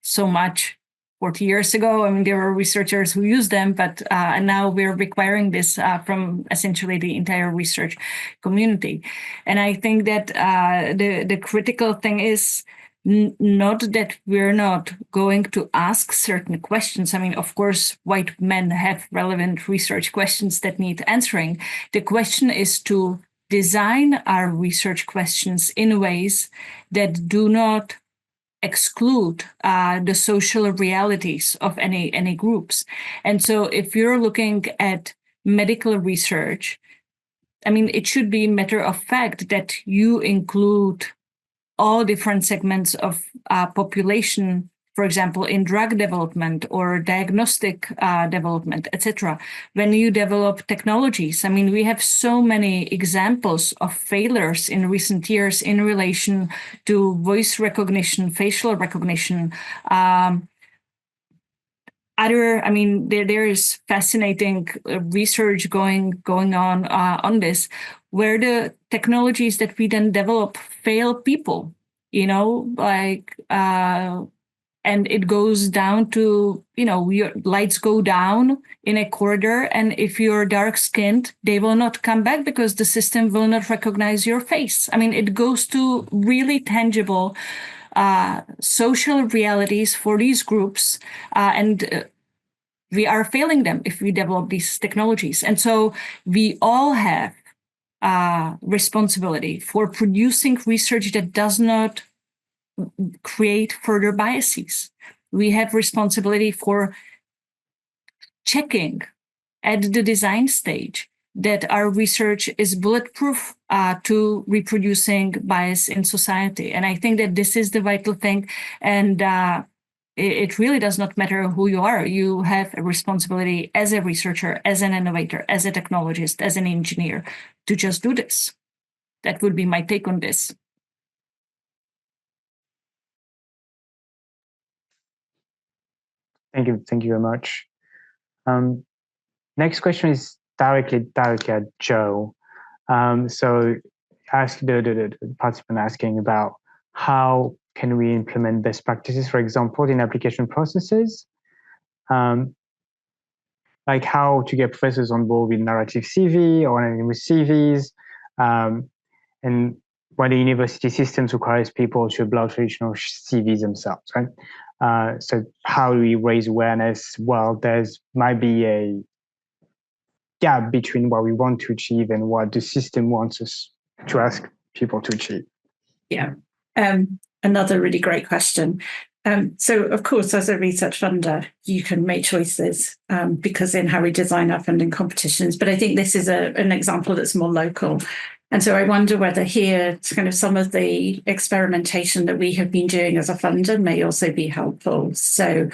so much 40 years ago. I mean, there were researchers who used them, but and now we're requiring this from essentially the entire research community. And I think that the critical thing is not that we're not going to ask certain questions. I mean, of course, white men have relevant research questions that need answering. The question is to design our research questions in ways that do not exclude the social realities of any groups. And so if you're looking at medical research, I mean, it should be a matter of fact that you include all different segments of population, for example, in drug development or diagnostic development, etc. When you develop technologies, I mean, we have so many examples of failures in recent years in relation to voice recognition, facial recognition. There is fascinating research going on this, where the technologies that we then develop fail people, and it goes down to, your lights go down in a corridor, and if you're dark skinned, they will not come back because the system will not recognize your face. I mean, it goes to really tangible social realities for these groups, and we are failing them if we develop these technologies. And so we all have responsibility for producing research that does not create further biases. We have responsibility for checking at the design stage that our research is bulletproof to reproducing bias in society. And I think that this is the vital thing. And it really does not matter who you are. You have a responsibility as a researcher, as an innovator, as a technologist, as an engineer, to just do this. That would be my take on this. Thank you very much. Next question is directly at Joe. So ask the participant asking about how can we implement best practices, for example, in application processes, like how to get professors on board with narrative CV or anonymous CVs, and why the university systems requires people to upload traditional CVs themselves, right? So how do we raise awareness? Well, there's might be a gap between what we want to achieve and what the system wants us to ask people to achieve. Yeah, another really great question. So, of course, as a research funder, you can make choices because in how we design our funding competitions. But I think this is an example that's more local. And so I wonder whether here kind of some of the experimentation that we have been doing as a funder may also be helpful. So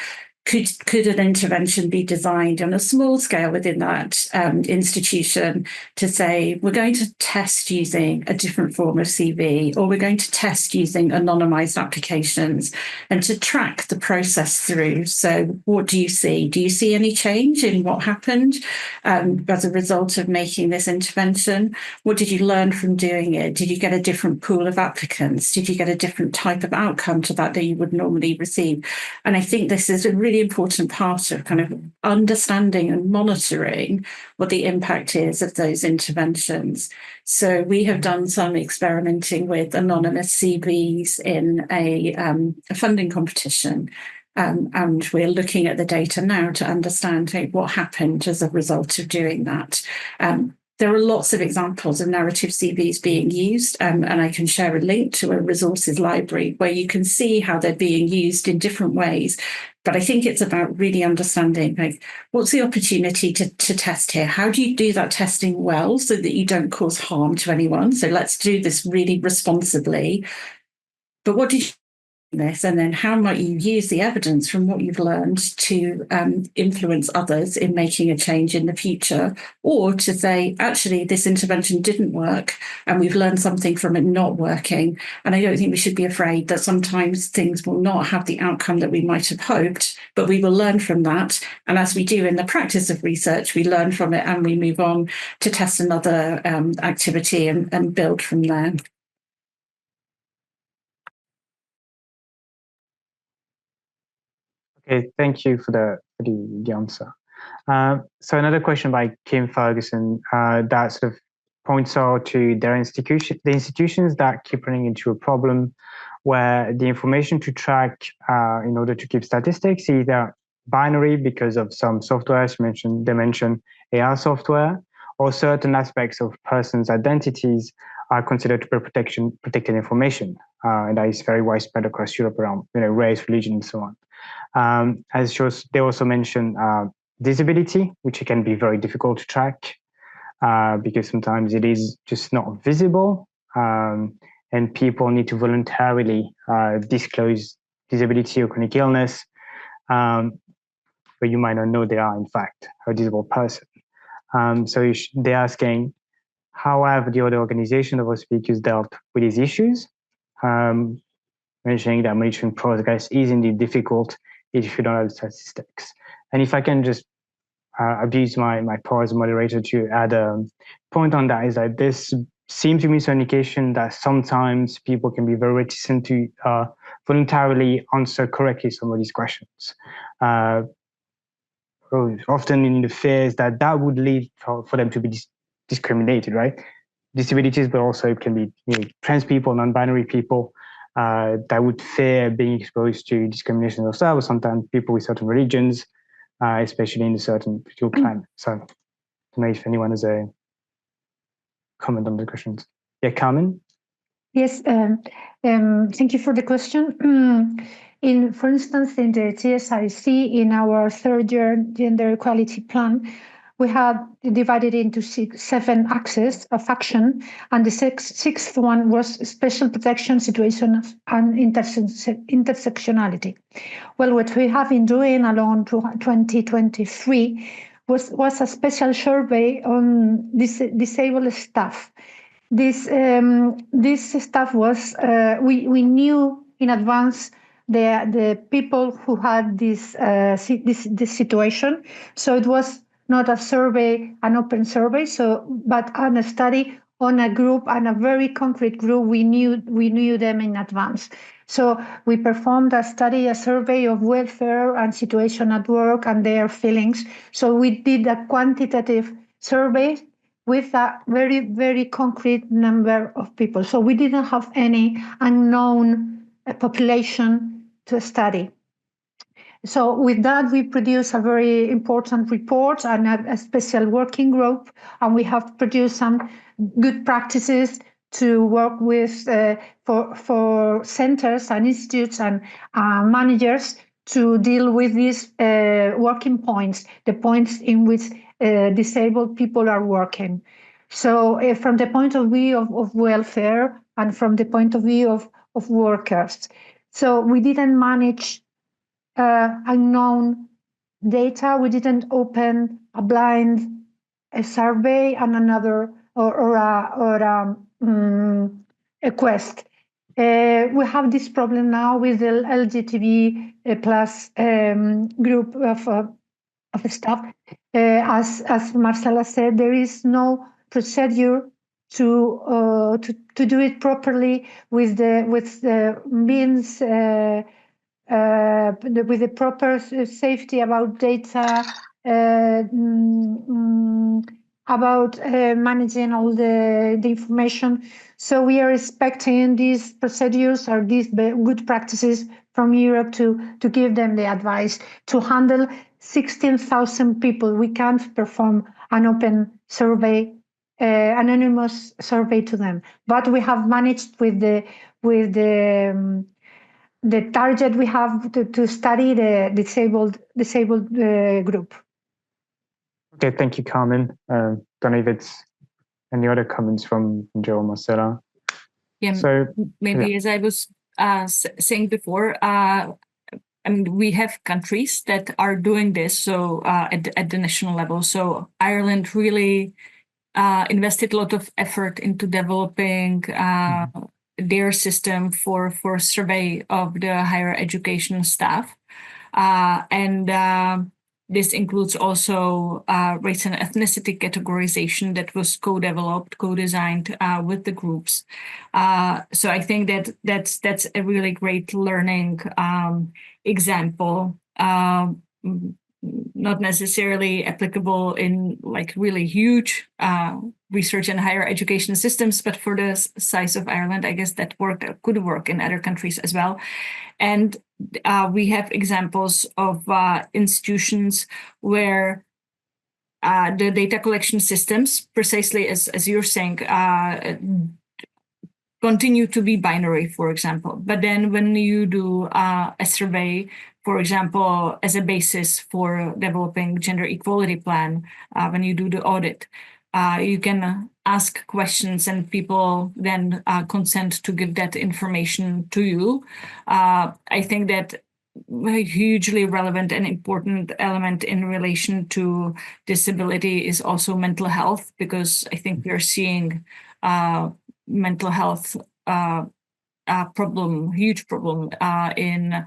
could an intervention be designed on a small scale within that institution to say, we're going to test using a different form of CV, or we're going to test using anonymized applications, and to track the process through. So what do you see? Do you see any change in what happened as a result of making this intervention? What did you learn from doing it? Did you get a different pool of applicants? Did you get a different type of outcome to that you would normally receive? And I think this is a really important part of kind of understanding and monitoring what the impact is of those interventions. So we have done some experimenting with anonymous CVs in a funding competition. And we're looking at the data now to understand what happened as a result of doing that. There are lots of examples of narrative CVs being used, and I can share a link to a resources library where you can see how they're being used in different ways. But I think it's about really understanding, like, what's the opportunity to test here? How do you do that testing well so that you don't cause harm to anyone? So let's do this really responsibly. But what did you this, and then how might you use the evidence from what you've learned to influence others in making a change in the future, or to say, actually, this intervention didn't work and we've learned something from it not working. And I don't think we should be afraid that sometimes things will not have the outcome that we might have hoped, but we will learn from that. And as we do in the practice of research, we learn from it and we move on to test another activity and build from there. Okay, thank you for the answer. So another question by Kim Ferguson that sort of points out to the institutions that keep running into a problem where the information to track in order to keep statistics is either binary because of some software. They mentioned AR software, or certain aspects of persons' identities are considered to be protected information, and that is very widespread across Europe around race, religion, and so on. They also mentioned disability, which can be very difficult to track because sometimes it is just not visible, and people need to voluntarily disclose disability or chronic illness, but you might not know they are in fact a disabled person. So they're asking, how have the other organizations of our speakers dealt with these issues? Mentioning that monitoring progress is indeed difficult if you don't have statistics. And if I can just abuse my power as a moderator to add a point on that, is that this seems to me an indication that sometimes people can be very reticent to voluntarily answer correctly some of these questions. Often in the fears that would lead for them to be discriminated, right? Disabilities, but also it can be trans people, non-binary people, that would fear being exposed to discrimination themselves, sometimes people with certain religions, especially in a certain political climate. So I don't know if anyone has a comment on the questions. Yeah, Carmen? Yes, thank you for the question. For instance, in the GSIC, in our third year gender equality plan, we have divided into 7 axes of action, and the sixth one was special protection situations and intersectionality. Well, what we have been doing along 2023 was a special survey on disabled staff. This stuff was we knew in advance the people who had this situation, so it was not a survey, an open survey, but on a study on a group, and a very concrete group. We knew them in advance. So we performed a survey of welfare and situation at work and their feelings. So we did a quantitative survey with a very, very concrete number of people. So we didn't have any unknown population to study. So with that, we produced a very important report and a special working group, and we have produced some good practices to work with for centers and institutes and managers to deal with these working points, the points in which disabled people are working. So from the point of view of welfare and from the point of view of workers. So we didn't manage unknown data. We didn't open a blind survey and another or a quest. We have this problem now with the LGTB plus group of staff. As Marcela said, there is no procedure to do it properly with the means. With the proper safety about data, about managing all the information. So we are expecting these procedures or these good practices from Europe to give them the advice to handle 16,000 people. We can't perform an open survey, anonymous survey to them, but we have managed with the target we have to study the disabled group. Okay, thank you, Carmen. Don't know if it's any other comments from Joe or Marcela. Yeah, so maybe yeah. As I was saying before, I mean, we have countries that are doing this. So at the national level, so Ireland really invested a lot of effort into developing their system for survey of the higher education staff, and this includes also race and ethnicity categorization that was co-developed, co-designed with the groups. So I think that that's a really great learning example. Not necessarily applicable in like really huge research and higher education systems, but for the size of Ireland, I guess that could work in other countries as well. And we have examples of institutions where the data collection systems, precisely as you're saying, continue to be binary, for example. But then when you do a survey, for example, as a basis for developing gender equality plan, when you do the audit, you can ask questions and people then consent to give that information to you. I think that a hugely relevant and important element in relation to disability is also mental health, because I think we're seeing mental health huge problem in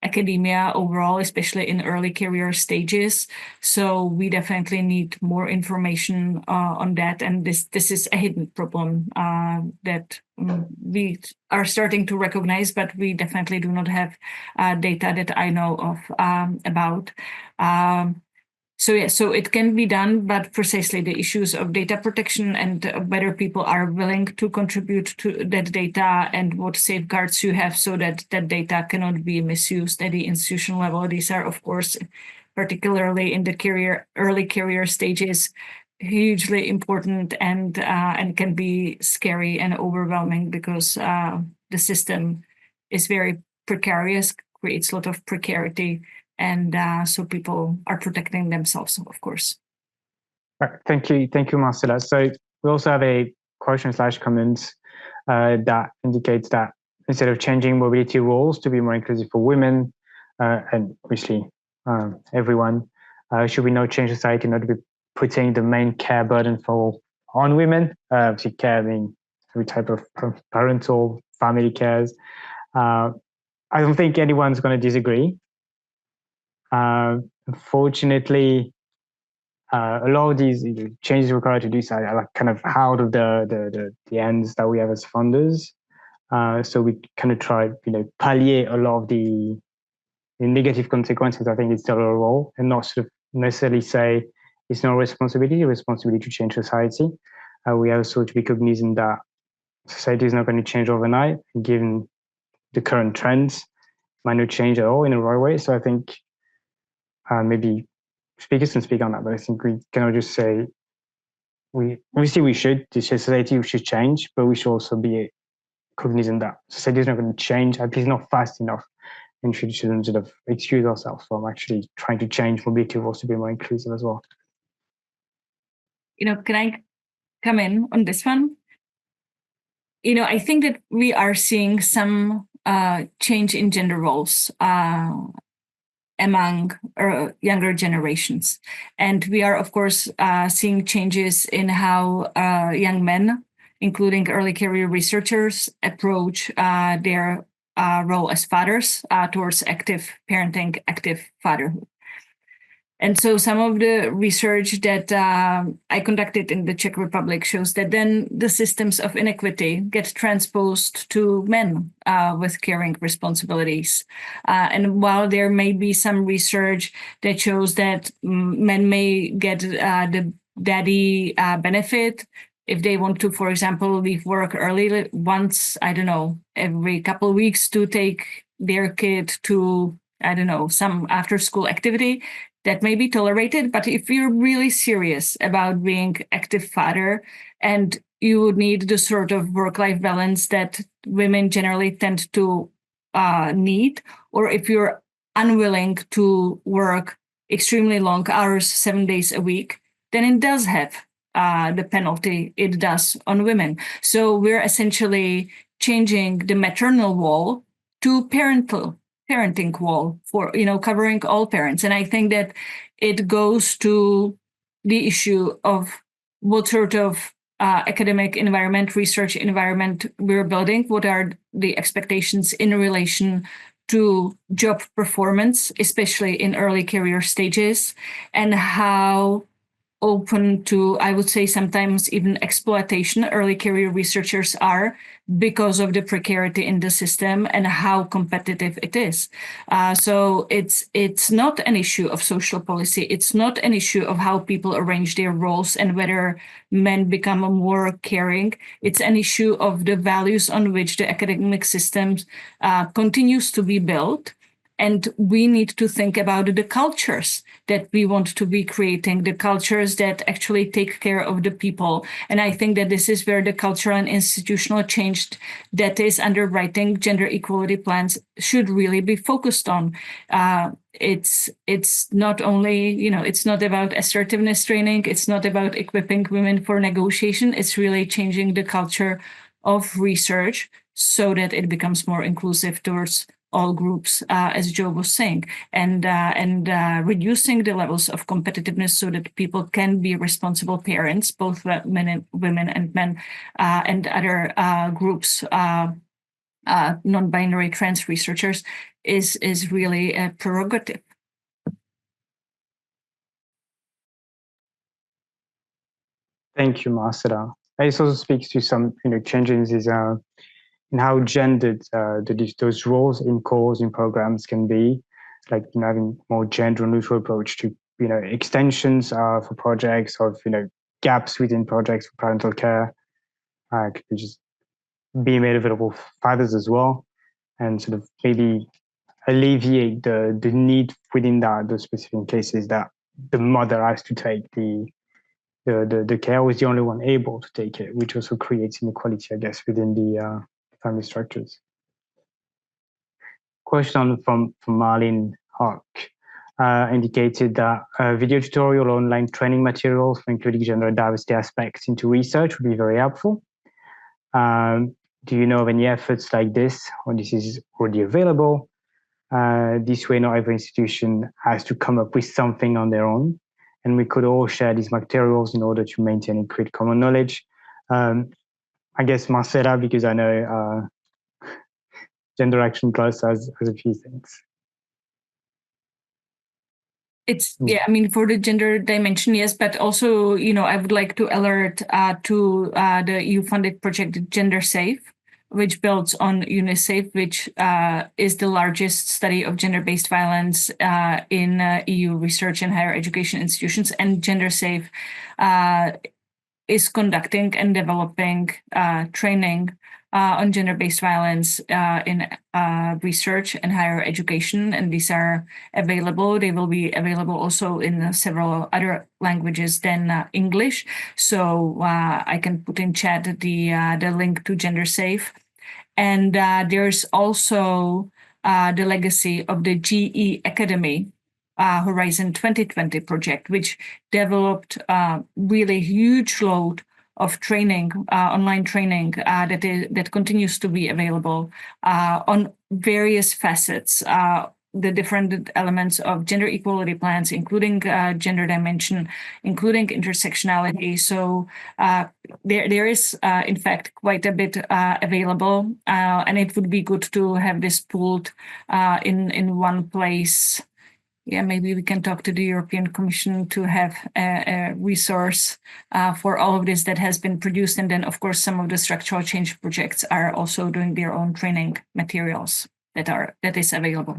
academia overall, especially in early career stages. So we definitely need more information on that. And this is a hidden problem that we are starting to recognize, but we definitely do not have data that I know of about. So it can be done, but precisely the issues of data protection and whether people are willing to contribute to that data and what safeguards you have so that that data cannot be misused at the institutional level. These are, of course, particularly in the early career stages, hugely important and can be scary and overwhelming because the system is very precarious, creates a lot of precarity. And so people are protecting themselves, of course. Thank you, Marcela. So we also have a question/comment that indicates that instead of changing mobility rules to be more inclusive for women and obviously everyone, should we not change society not to be putting the main care burden on women? Obviously, care being every type of parental, family cares. I don't think anyone's going to disagree. Unfortunately, a lot of these changes required to do so are like kind of out of the ends that we have as funders. So we kind of try, palliate a lot of the negative consequences. I think it's still a role, and not sort of necessarily say it's not a responsibility to change society. We have sort of be cognizant that society is not going to change overnight, given the current trends, might not change at all in the right way. So I think maybe speakers can speak on that, but I think we cannot just say society should change, but we should also be cognizant that society is not going to change, at least not fast enough, and shouldn't sort of excuse ourselves from actually trying to change mobility rules to be more inclusive as well. Can I come in on this one? I think that we are seeing some change in gender roles. among younger generations. And we are, of course, seeing changes in how young men, including early career researchers, approach their role as fathers towards active parenting, active fatherhood. And so some of the research that I conducted in the Czech Republic shows that then the systems of inequity get transposed to men with caring responsibilities. And while there may be some research that shows that men may get the daddy benefit if they want to, for example, leave work early once, I don't know, every couple of weeks to take their kid to, I don't know, some after school activity, that may be tolerated. But if you're really serious about being active father and you need the sort of work-life balance that women generally tend to need, or if you're unwilling to work extremely long hours, 7 days a week, then it does have the penalty it does on women. So we're essentially changing the maternal wall to parenting wall for, covering all parents. And I think that it goes to the issue of what sort of academic environment, research environment we're building, what are the expectations in relation to job performance, especially in early career stages, and how open to, I would say, sometimes even exploitation early career researchers are because of the precarity in the system and how competitive it is. So it's not an issue of social policy. It's not an issue of how people arrange their roles and whether men become more caring. It's an issue of the values on which the academic system continues to be built. And we need to think about the cultures that we want to be creating, the cultures that actually take care of the people. And I think that this is where the cultural and institutional change that is underwriting gender equality plans should really be focused on. It's not only, it's not about assertiveness training. It's not about equipping women for negotiation. It's really changing the culture of research so that it becomes more inclusive towards all groups, as Joe was saying, and reducing the levels of competitiveness so that people can be responsible parents, both women and men, and other groups, non-binary trans researchers, is really a prerogative. Thank you, Marcela. This also speaks to some changes in how gendered those roles in calls in programs can be, like having more gender neutral approach to extensions for projects, of gaps within projects for parental care, could just be made available for fathers as well, and sort of maybe alleviate the need within those specific cases that the mother has to take the care, was the only one able to take it, which also creates inequality, I guess, within the family structures. Question from Marlene Hawk indicated that video tutorial or online training materials for including gender diversity aspects into research would be very helpful. Do you know of any efforts like this, or this is already available? This way, not every institution has to come up with something on their own, and we could all share these materials in order to maintain and create common knowledge. I guess Marcela, because I know Gender Action Plus has a few things. It's, I mean, for the gender dimension, yes, but also, I would like to alert to the EU-funded project Gender Safe, which builds on UNICEF, which is the largest study of gender-based violence in EU research and higher education institutions. And Gender Safe is conducting and developing training on gender-based violence in research and higher education, and these are available. They will be available also in several other languages than English. So I can put in chat the link to Gender Safe. And there's also the legacy of the GE Academy Horizon 2020 project, which developed really huge load of training, online training that continues to be available on various facets the different elements of gender equality plans, including gender dimension, including intersectionality. So there is, in fact, quite a bit available, and it would be good to have this pooled in one place. Yeah, maybe we can talk to the European Commission to have a resource for all of this that has been produced. And then, of course, some of the structural change projects are also doing their own training materials that is available.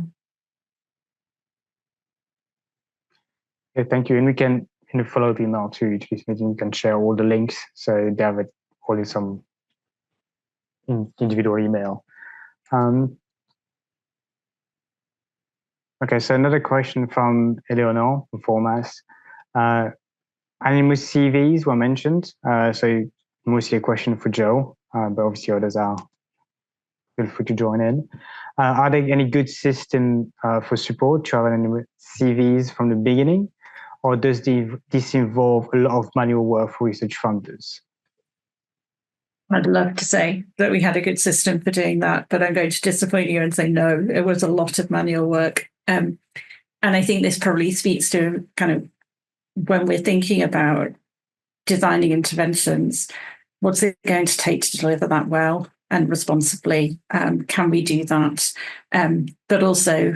Okay, thank you. And we can follow the email to this meeting. You can share all the links, so they have it all in some individual email. Okay, so another question from Eleonore from Formas. Anonymous CVs were mentioned, so mostly a question for Joe, but obviously others are feel free to join in. Are there any good system for support to have anonymous CVs from the beginning, or does this involve a lot of manual work for research funders? I'd love to say that we had a good system for doing that, but I'm going to disappoint you and say no, it was a lot of manual work. And I think this probably speaks to kind of when we're thinking about designing interventions, what's it going to take to deliver that well and responsibly? Can we do that? But also,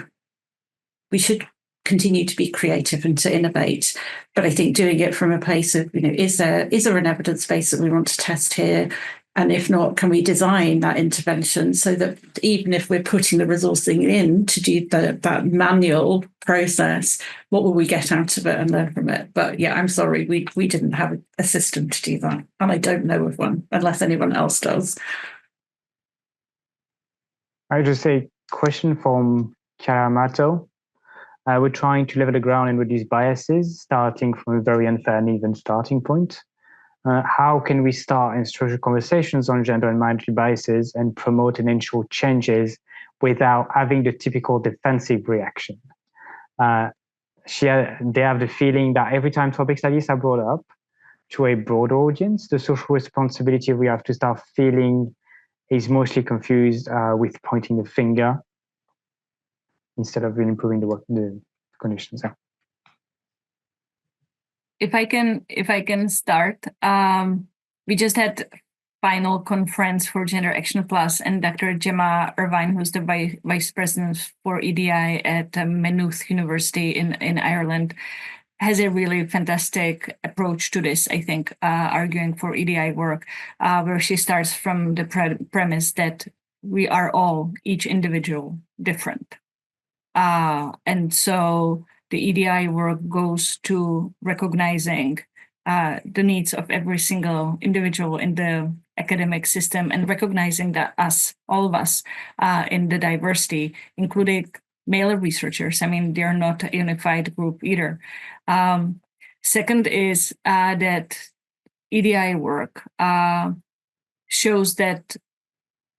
we should continue to be creative and to innovate. But I think doing it from a place of, is there an evidence base that we want to test here? And if not, can we design that intervention so that even if we're putting the resourcing in to do that manual process, what will we get out of it and learn from it? But yeah, I'm sorry, we didn't have a system to do that. And I don't know of one, unless anyone else does. I just say question from Chiara Amato. We're trying to level the ground and reduce biases, starting from a very unfair and even starting point. How can we start and structure conversations on gender and minority biases and promote and ensure changes without having the typical defensive reaction? They have the feeling that every time topics like this are brought up to a broader audience, the social responsibility we have to start feeling is mostly confused with pointing the finger instead of really improving the conditions. Yeah. If I can start, we just had final conference for Gender Action Plus, and Dr. Gemma Irvine, who's the vice president for EDI at Maynooth University in Ireland, has a really fantastic approach to this, I think, arguing for EDI work, where she starts from the premise that we are all, each individual, different. And so the EDI work goes to recognizing the needs of every single individual in the academic system and recognizing that all of us in the diversity, including male researchers. I mean, they're not a unified group either. Second is that EDI work shows that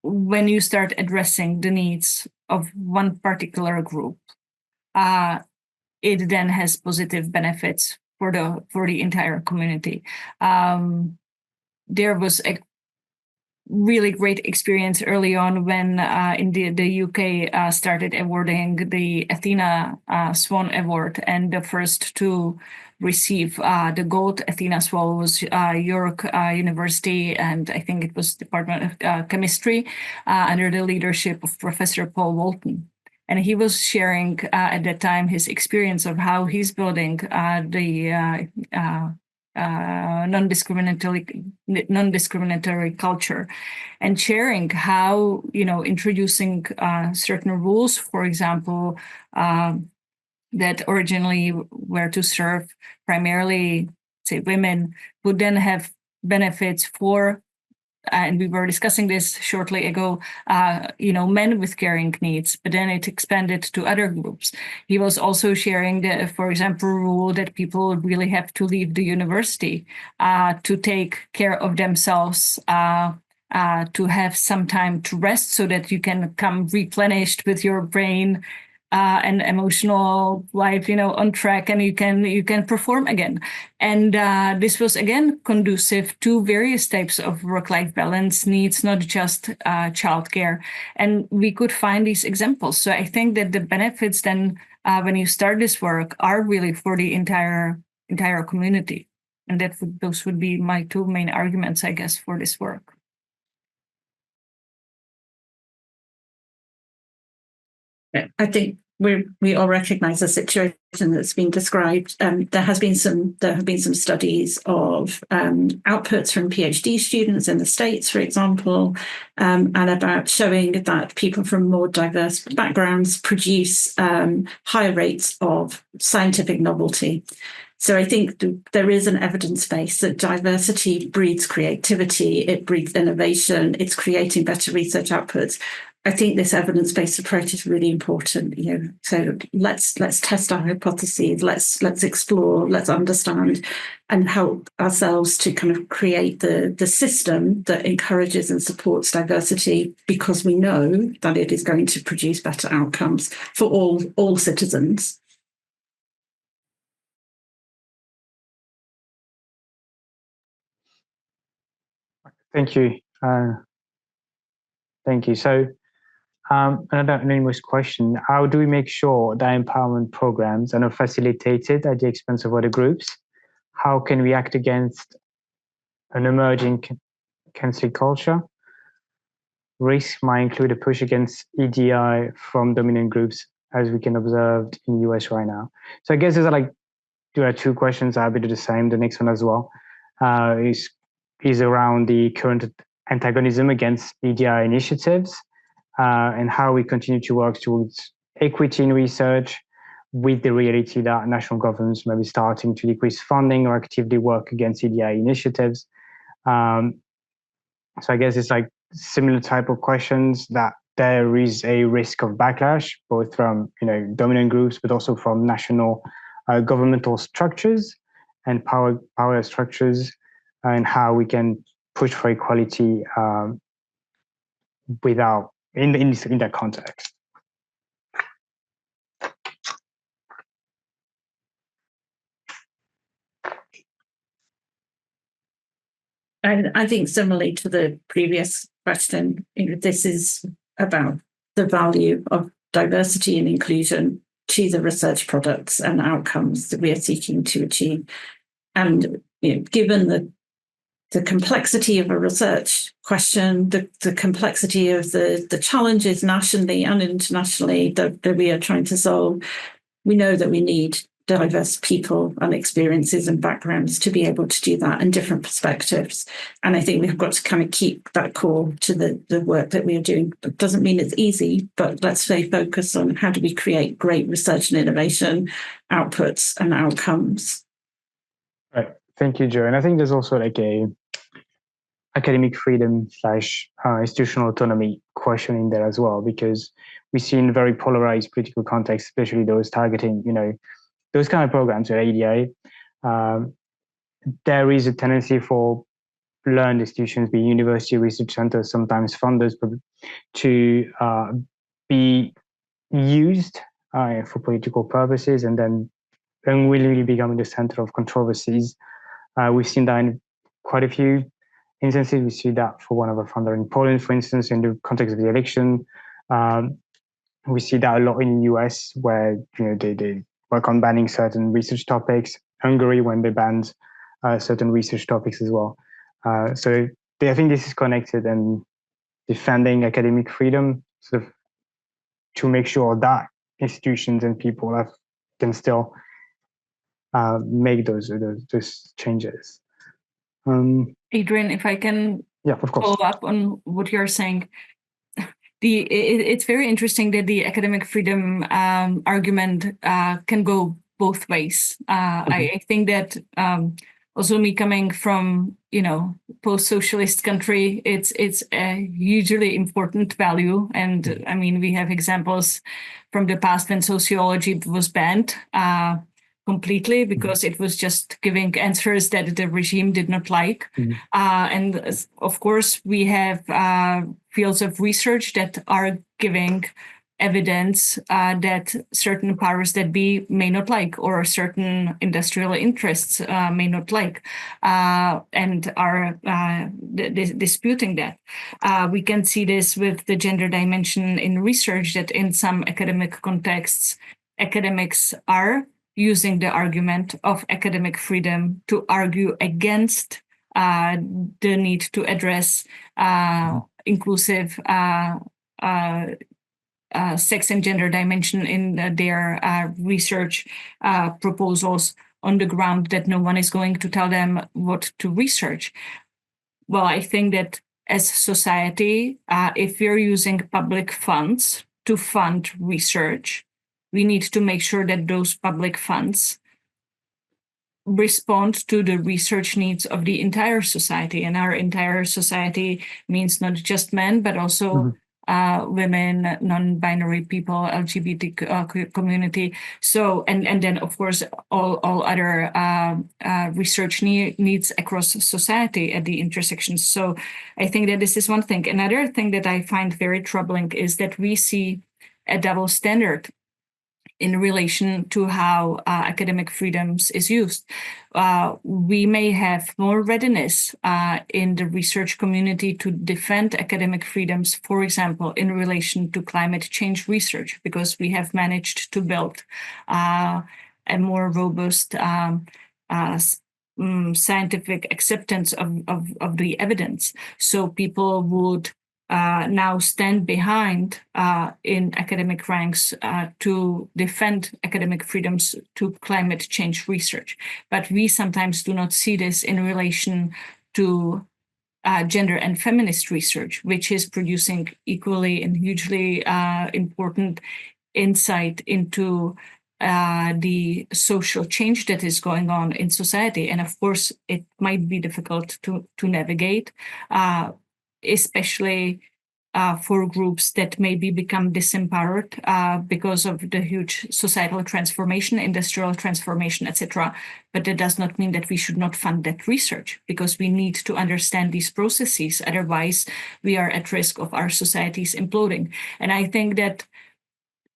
when you start addressing the needs of one particular group, it then has positive benefits for the entire community. There was a really great experience early on when in the UK started awarding the Athena Swan Award, and the first to receive the gold Athena Swan was York University, and I think it was Department of Chemistry under the leadership of Professor Paul Walton. And he was sharing at that time his experience of how he's building the non-discriminatory culture, and sharing how, introducing certain rules, for example, that originally were to serve primarily, say, women, would then have benefits for, and we were discussing this shortly ago, men with caring needs, but then it expanded to other groups. He was also sharing for example, rule that people really have to leave the university to take care of themselves, to have some time to rest so that you can come replenished with your brain and emotional life, on track, and you can perform again. And this was again conducive to various types of work-life balance needs, not just childcare. And we could find these examples. So I think that the benefits then, when you start this work, are really for the entire community. And those would be my two main arguments, I guess, for this work. I think we all recognise the situation that's been described. There have been some studies of outputs from PhD students in the States, for example, and about showing that people from more diverse backgrounds produce higher rates of scientific novelty. So I think there is an evidence base that diversity breeds creativity, it breeds innovation, it's creating better research outputs. I think this evidence-based approach is really important. So let's test our hypotheses, let's explore, let's understand, and help ourselves to kind of create the system that encourages and supports diversity, because we know that it is going to produce better outcomes for all citizens. Thank you. Thank you. So another anonymous question: how do we make sure that empowerment programs are not facilitated at the expense of other groups? How can we act against an emerging cancel culture? Risk might include a push against EDI from dominant groups, as we can observe in the US right now. So I guess there are two questions. I'll be the same. The next one as well is around the current antagonism against EDI initiatives, and how we continue to work towards equity in research, with the reality that national governments may be starting to decrease funding or actively work against EDI initiatives. So I guess it's like similar type of questions, that there is a risk of backlash, both from dominant groups, but also from national governmental structures and power structures, and how we can push for equality without in that context. And I think similarly to the previous question, this is about the value of diversity and inclusion to the research products and outcomes that we are seeking to achieve. And given the complexity of a research question, the complexity of the challenges nationally and internationally that we are trying to solve, we know that we need diverse people and experiences and backgrounds to be able to do that, and different perspectives. And I think we've got to kind of keep that core to the work that we are doing. It doesn't mean it's easy, but let's stay focused on how do we create great research and innovation outputs and outcomes. Right. Thank you, Jo. And I think there's also like a academic freedom / institutional autonomy question in there as well, because we see in very polarized political contexts, especially those targeting, those kind of programs at ADA, there is a tendency for learned institutions, be university research centers, sometimes funders, to be used for political purposes, and then unwillingly becoming the center of controversies. We've seen that in quite a few instances. We see that for one of our funders in Poland, for instance, in the context of the election. We see that a lot in the US, where they work on banning certain research topics. Hungary, when they banned certain research topics as well. So I think this is connected, and defending academic freedom, sort of to make sure that institutions and people can still make those changes. Adrian, if I can of course. follow up on what you're saying. It's very interesting that the academic freedom argument can go both ways. I think that also, me coming from post-socialist country, it's a hugely important value. And I mean, we have examples from the past when sociology was banned completely because it was just giving answers that the regime did not like. And of course, we have fields of research that are giving evidence that certain powers that be may not like, or certain industrial interests may not like, and are disputing that. We can see this with the gender dimension in research, that in some academic contexts, academics are using the argument of academic freedom to argue against the need to address inclusive sex and gender dimension in their research proposals, on the ground that no one is going to tell them what to research. Well, I think that as society, if we're using public funds to fund research, we need to make sure that those public funds respond to the research needs of the entire society. And our entire society means not just men, but also women, non-binary people, LGBT community. So, and then of course, all other research needs across society at the intersections. So I think that this is one thing. Another thing that I find very troubling is that we see a double standard in relation to how academic freedoms is used. We may have more readiness in the research community to defend academic freedoms, for example, in relation to climate change research, because we have managed to build a more robust scientific acceptance of the evidence. So people would now stand behind in academic ranks to defend academic freedoms to climate change research. But we sometimes do not see this in relation to gender and feminist research, which is producing equally and hugely important insight into the social change that is going on in society. And of course, it might be difficult to navigate, especially for groups that maybe become disempowered because of the huge societal transformation, industrial transformation, etc. But that does not mean that we should not fund that research, because we need to understand these processes. Otherwise, we are at risk of our societies imploding. And I think that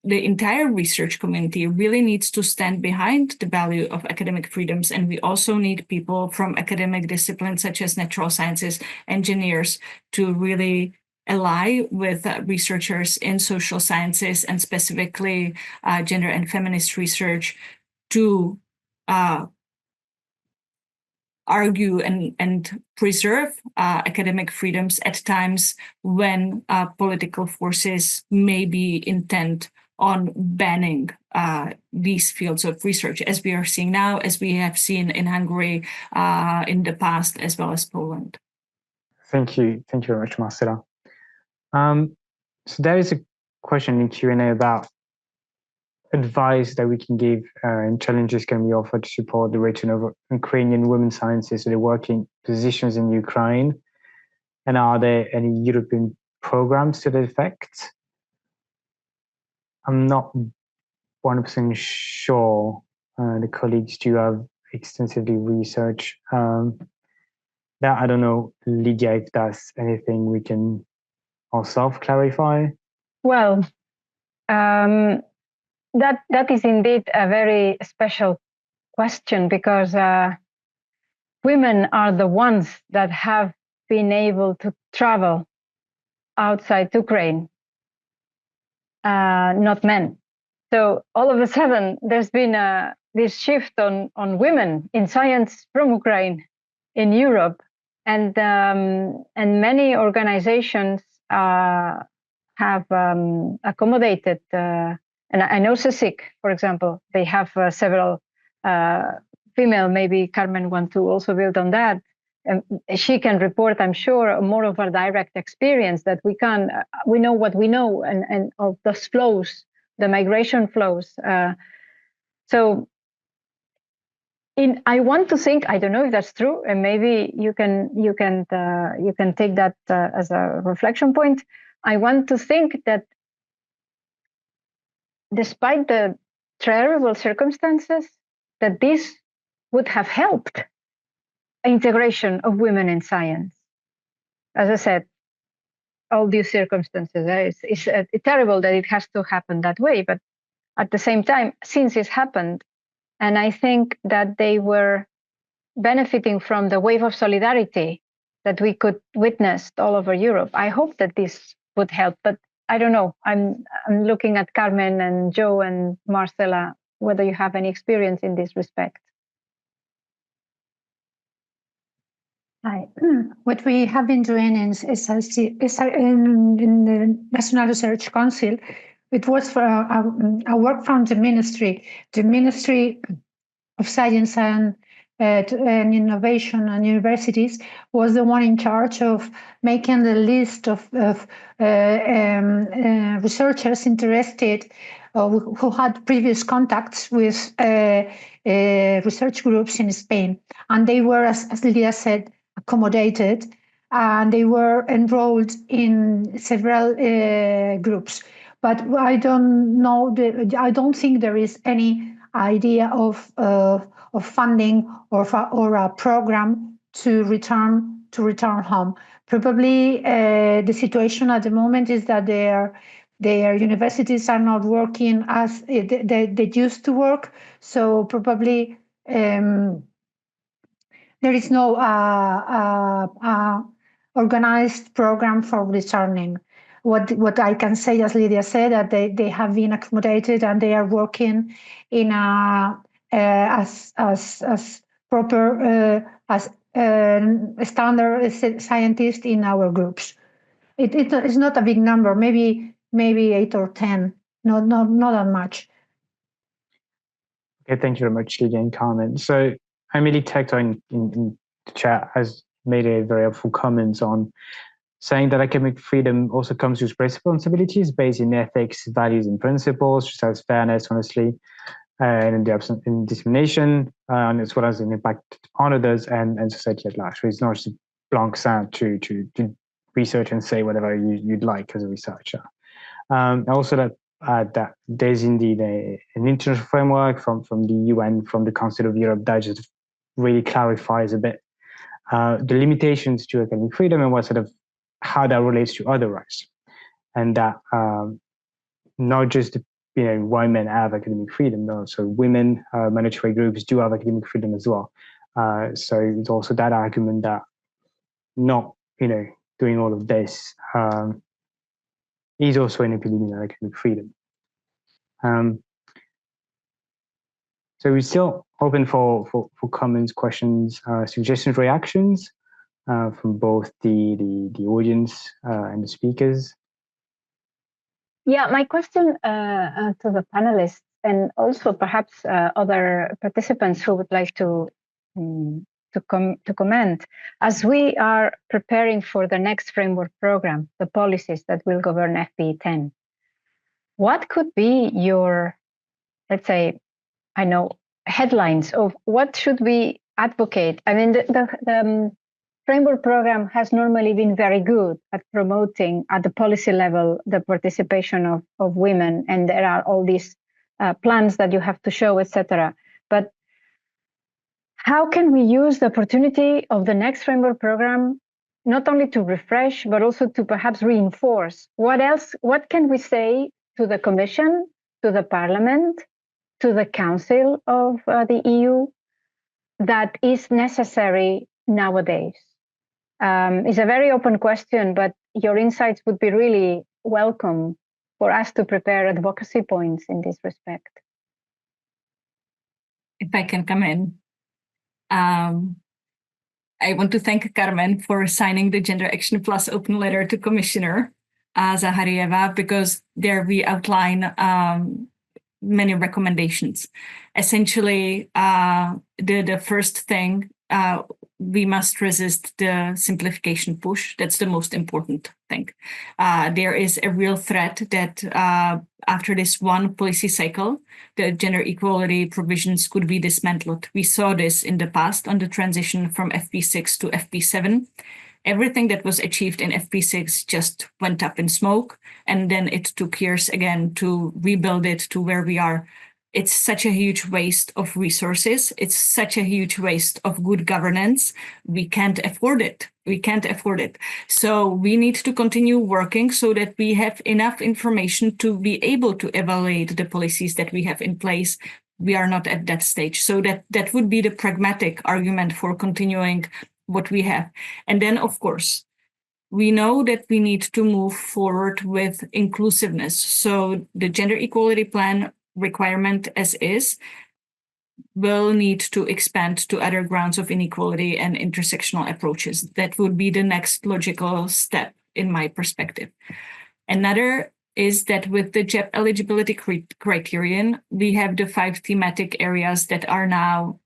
the entire research community really needs to stand behind the value of academic freedoms. And we also need people from academic disciplines such as natural sciences, engineers, to really ally with researchers in social sciences, and specifically gender and feminist research, to argue and preserve academic freedoms at times when political forces may be intent on banning these fields of research, as we are seeing now, as we have seen in Hungary in the past, as well as Poland. Thank you very much, Marcela. So there is a question in Q&A about advice that we can give and challenges can be offered to support the return of Ukrainian women's scientists to their working positions in Ukraine, and are there any European programs to that effect? I'm not 100% sure. The colleagues do have extensively research that. I don't know, Lydia, if that's anything we can ourselves clarify. Well, that is indeed a very special question, because women are the ones that have been able to travel outside Ukraine, not men. So all of a sudden, there's been this shift on women in science from Ukraine in Europe, and many organizations have accommodated. And I know CSIC, for example, they have several female. Maybe Carmen want to also build on that. She can report, I'm sure, more of a direct experience that we know what we know, and of those flows, the migration flows. So I want to think, I don't know if that's true, and maybe you can take that as a reflection point. I want to think that despite the terrible circumstances, that this would have helped integration of women in science. As I said, all these circumstances. It's terrible that it has to happen that way, but at the same time, since it's happened, and I think that they were benefiting from the wave of solidarity that we could witness all over Europe. I hope that this would help, but I don't know. I'm looking at Carmen and Joe and Marcela, whether you have any experience in this respect. Hi. What we have been doing in the National Research Council, it was for a work from the Ministry of Science and Innovation and Universities was the one in charge of making the list of researchers interested who had previous contacts with research groups in Spain. And they were, as Lydia said, accommodated, and they were enrolled in several groups. But I don't know. I don't think there is any idea of funding or a program to return home. Probably the situation at the moment is that their universities are not working as they used to work. So probably there is no organized program for returning. What I can say, as Lydia said, that they have been accommodated and they are working in as proper as standard scientists in our groups. It's not a big number, maybe 8 or 10, not that much. Okay, thank you very much, Lydia and Carmen. So Emily Tector in the chat has made a very helpful comment on saying that academic freedom also comes with responsibilities based in ethics, values, and principles, such as fairness, honestly, and in the absence in discrimination, and as well as an impact on others and society at large. So it's not just a blank seing to research and say whatever you'd like as a researcher. Also that there's indeed an international framework from the UN, from the Council of Europe, that just really clarifies a bit the limitations to academic freedom and what sort of how that relates to other rights, and that not just women have academic freedom, no, so women, minority groups do have academic freedom as well. So it's also that argument that not doing all of this is also an opinion on academic freedom. So we're still open for comments, questions, suggestions, reactions from both the audience and the speakers. Yeah, my question to the panelists and also perhaps other participants who would like to comment, as we are preparing for the next framework program, the policies that will govern FP10, what could be your, let's say, headlines of what should we advocate? I mean, the framework program has normally been very good at promoting at the policy level the participation of women, and there are all these plans that you have to show, etc. But how can we use the opportunity of the next framework program not only to refresh, but also to perhaps reinforce? What can we say to the Commission, to the Parliament, to the Council of the EU that is necessary nowadays? It's a very open question, but your insights would be really welcome for us to prepare advocacy points in this respect. If I can come in. I want to thank Carmen for signing the Gender Action Plus open letter to Commissioner Zaharieva, because there we outline many recommendations. Essentially, the first thing, we must resist the simplification push. That's the most important thing. There is a real threat that after this one policy cycle, the gender equality provisions could be dismantled. We saw this in the past on the transition from FP6 to FP7. Everything that was achieved in FP6 just went up in smoke, and then it took years again to rebuild it to where we are it's such a huge waste of resources. It's such a huge waste of good governance. We can't afford it. We can't afford it. So we need to continue working so that we have enough information to be able to evaluate the policies that we have in place. We are not at that stage. So that would be the pragmatic argument for continuing what we have. And then, of course, we know that we need to move forward with inclusiveness. So the gender equality plan requirement as is will need to expand to other grounds of inequality and intersectional approaches. That would be the next logical step in my perspective. Another is that with the JEP eligibility criterion, we have the 5 thematic areas that are now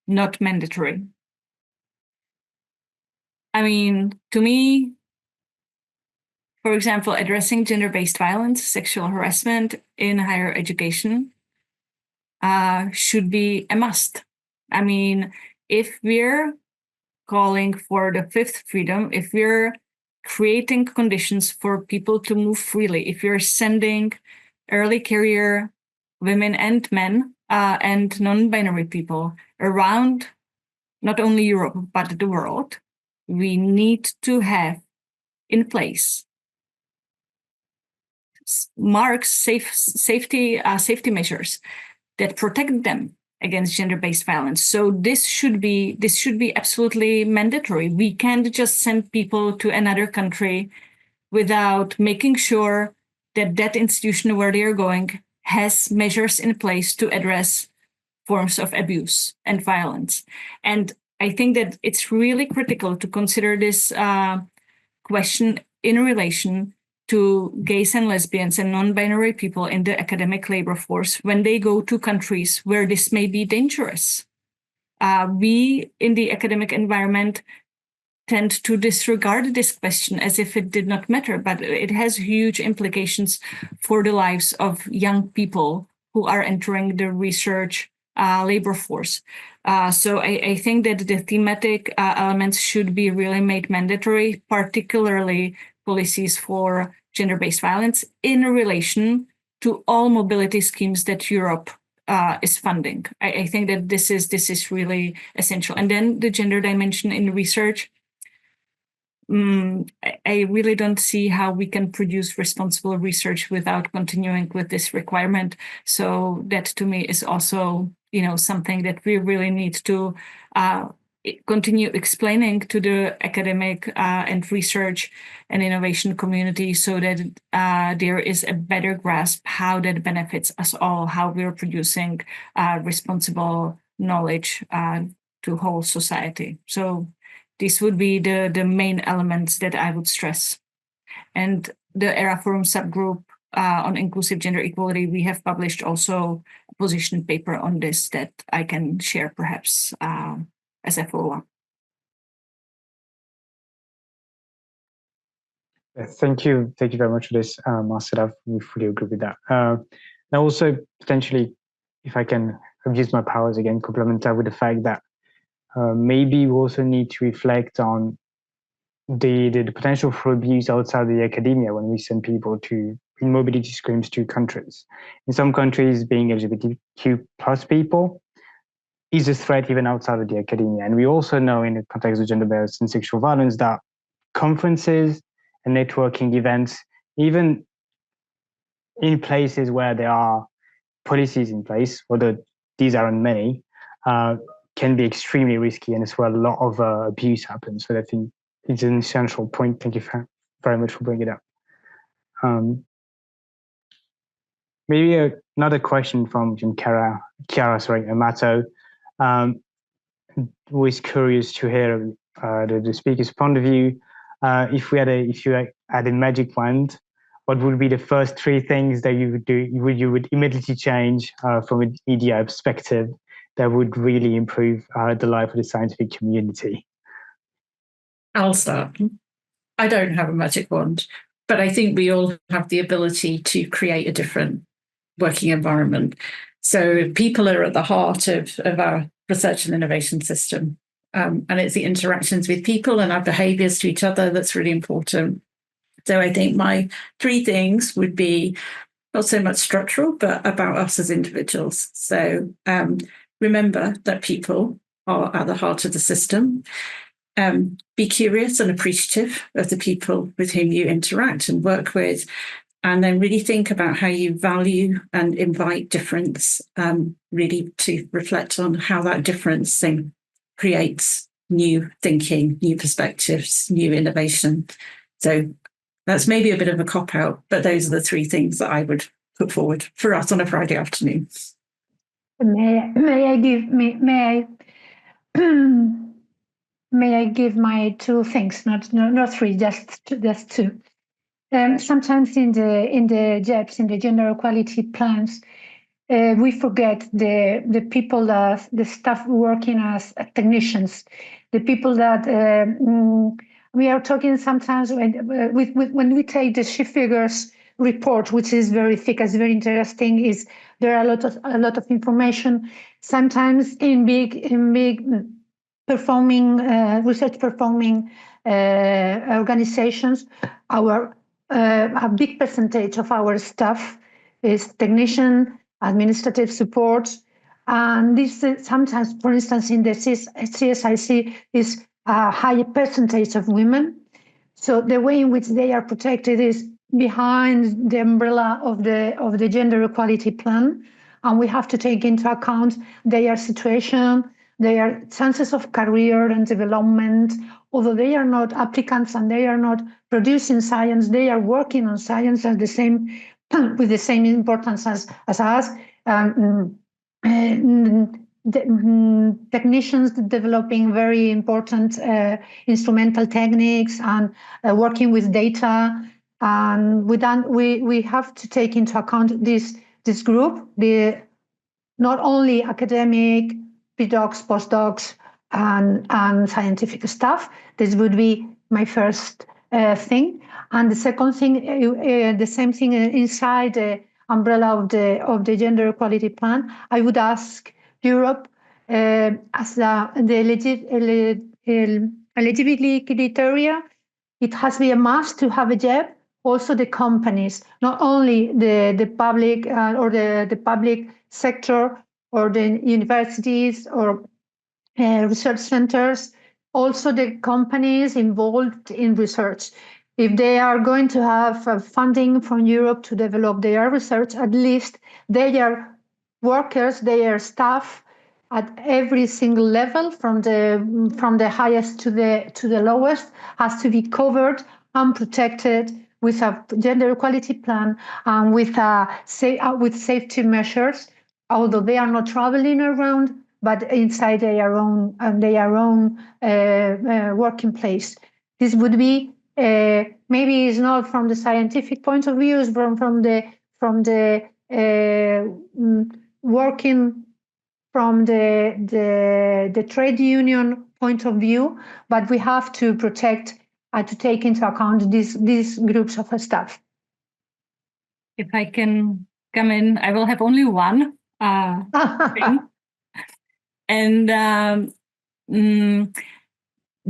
not mandatory. I mean, to me, for example, addressing gender-based violence, sexual harassment in higher education should be a must. I mean, if we're calling for the 5th freedom, if we're creating conditions for people to move freely, if you're sending early career women and men and non-binary people around not only Europe, but the world, we need to have in place safety measures that protect them against gender-based violence. So this should be absolutely mandatory. We can't just send people to another country without making sure that that institution where they are going has measures in place to address forms of abuse and violence. And I think that it's really critical to consider this question in relation to gays and lesbians and non-binary people in the academic labor force when they go to countries where this may be dangerous. We in the academic environment tend to disregard this question as if it did not matter, but it has huge implications for the lives of young people who are entering the research labor force. So I think that the thematic elements should be really made mandatory, particularly policies for gender-based violence in relation to all mobility schemes that Europe is funding. I think that this is really essential. And then the gender dimension in research, I really don't see how we can produce responsible research without continuing with this requirement. So that to me is also, something that we really need to continue explaining to the academic and research and innovation community so that there is a better grasp how that benefits us all, how we're producing responsible knowledge to whole society. So these would be the main elements that I would stress. And the ERA Forum subgroup on inclusive gender equality, we have published also a position paper on this that I can share perhaps as a follow-up. Thank you very much for this, Marcela. We fully agree with that. Now also, potentially, if I can abuse my powers again, complement that with the fact that maybe we also need to reflect on the potential for abuse outside the academia when we send people in mobility schemes to countries. In some countries, being LGBTQ plus people is a threat even outside of the academia. And we also know in the context of gender-based and sexual violence that conferences and networking events, even in places where there are policies in place, although these aren't many, can be extremely risky, and as well a lot of abuse happens. So I think it's an essential point. Thank you very much for bringing it up. Maybe another question from Chiara Amato, who is curious to hear the speaker's point of view. If you had a magic wand, what would be the first 3 things that you would do? You would immediately change from an EDI perspective that would really improve the life of the scientific community? I'll start. I don't have a magic wand, but I think we all have the ability to create a different working environment. So people are at the heart of our research and innovation system. And it's the interactions with people and our behaviors to each other that's really important. So I think my 3 things would be not so much structural, but about us as individuals. So remember that people are at the heart of the system. Be curious and appreciative of the people with whom you interact and work with, and then really think about how you value and invite difference, really to reflect on how that difference thing creates new thinking, new perspectives, new innovation. So that's maybe a bit of a cop-out, but those are the three things that I would put forward for us on a Friday afternoon. May I give my two things, not three, just two. Sometimes in the JEPs, in the gender equality plans, we forget the people that the staff working as technicians, the people that we are talking sometimes when we take the She Figures report, which is very thick, is very interesting. Is there are a lot of information. Sometimes in big performing research performing organizations, a big percentage of our staff is technician, administrative support, and this sometimes, for instance, in the CSIC is a high percentage of women. So the way in which they are protected is behind the umbrella of the gender equality plan, and we have to take into account their situation, their chances of career and development. Although they are not applicants and they are not producing science, they are working on science at the same with the same importance as us. Technicians developing very important instrumental techniques and working with data. And we have to take into account this group, not only academic, PDocs, postdocs, and scientific staff. This would be my first thing. And the second thing, the same thing inside the umbrella of the gender equality plan, I would ask Europe as the eligibility criteria. It has to be a must to have a JEP. Also, the companies, not only the public or the public sector or the universities or research centers, also the companies involved in research. If they are going to have funding from Europe to develop their research, at least their workers, their staff at every single level, from the highest to the lowest, has to be covered and protected with a gender equality plan and with safety measures, although they are not traveling around, but inside their own working place. This would be maybe it's not from the scientific point of view, it's from the working from the trade union point of view, but we have to protect and to take into account these groups of staff. If I can come in, I will have only one thing. And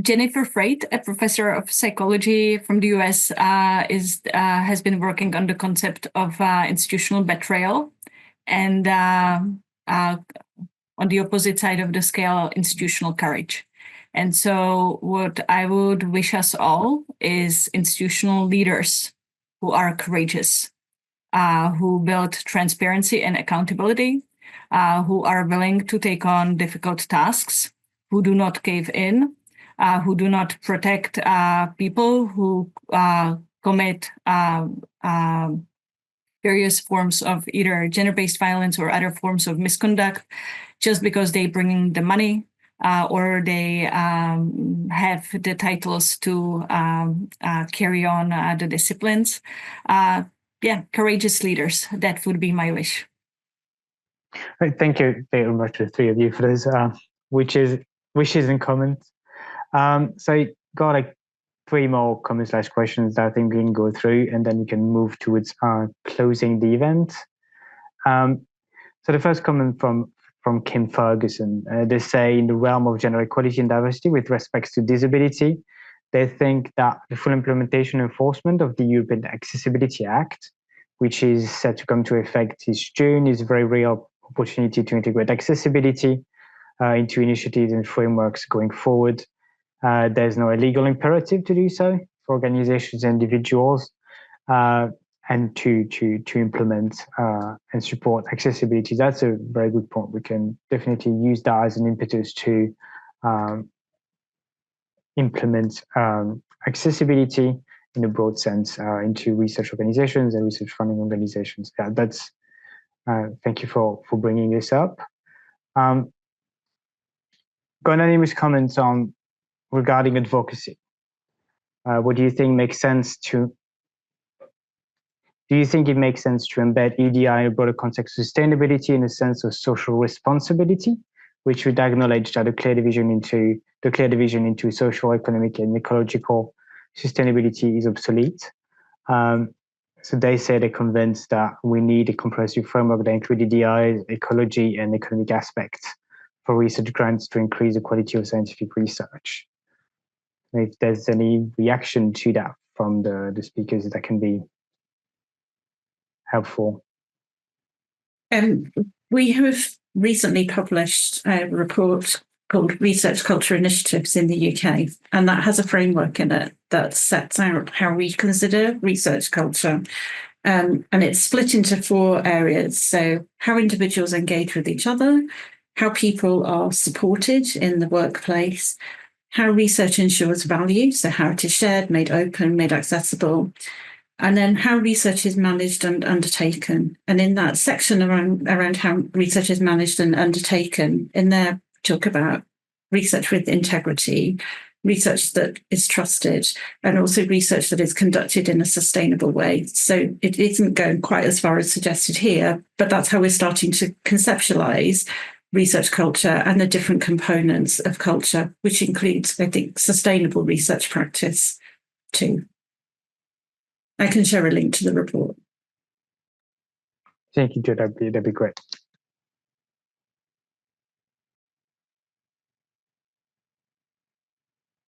Jennifer Freight, a professor of psychology from the US, has been working on the concept of institutional betrayal, and on the opposite side of the scale, institutional courage. And so what I would wish us all is institutional leaders who are courageous, who build transparency and accountability, who are willing to take on difficult tasks, who do not cave in, who do not protect people who commit various forms of either gender-based violence or other forms of misconduct just because they bring the money or they have the titles to carry on the disciplines. Courageous leaders. That would be my wish. Right, thank you very much to the three of you for those wishes and comments. So got like three more comments/questions that I think we can go through, and then we can move towards closing the event. So the first comment from Kim Ferguson, they say in the realm of gender equality and diversity with respect to disability, they think that the full implementation and enforcement of the European Accessibility Act which is set to come to effect this June, is a very real opportunity to integrate accessibility into initiatives and frameworks going forward. There's no legal imperative to do so for organizations and individuals, and to implement and support accessibility. That's a very good point. We can definitely use that as an impetus to implement accessibility in a broad sense into research organizations and research funding organizations. Yeah, that's. Thank you for bringing this up. Got anonymous comments on regarding advocacy. What do you think makes sense to? Do you think it makes sense to embed EDI in a broader context of sustainability in a sense of social responsibility, which would acknowledge that the clear division into social, economic, and ecological sustainability is obsolete? So they say they're convinced that we need a comprehensive framework that includes EDI, ecology, and economic aspects for research grants to increase the quality of scientific research. If there's any reaction to that from the speakers, that can be helpful. We have recently published a report called Research Culture Initiatives in the UK, and that has a framework in it that sets out how we consider research culture. And it's split into 4 areas. So how individuals engage with each other, how people are supported in the workplace, how research ensures value, so how it is shared, made open, made accessible, and then how research is managed and undertaken. And in that section around how research is managed and undertaken, in there talk about research with integrity, research that is trusted, and also research that is conducted in a sustainable way. So it isn't going quite as far as suggested here, but that's how we're starting to conceptualize research culture and the different components of culture, which includes, I think, sustainable research practice too. I can share a link to the report. Thank you, Jo. That'd be great.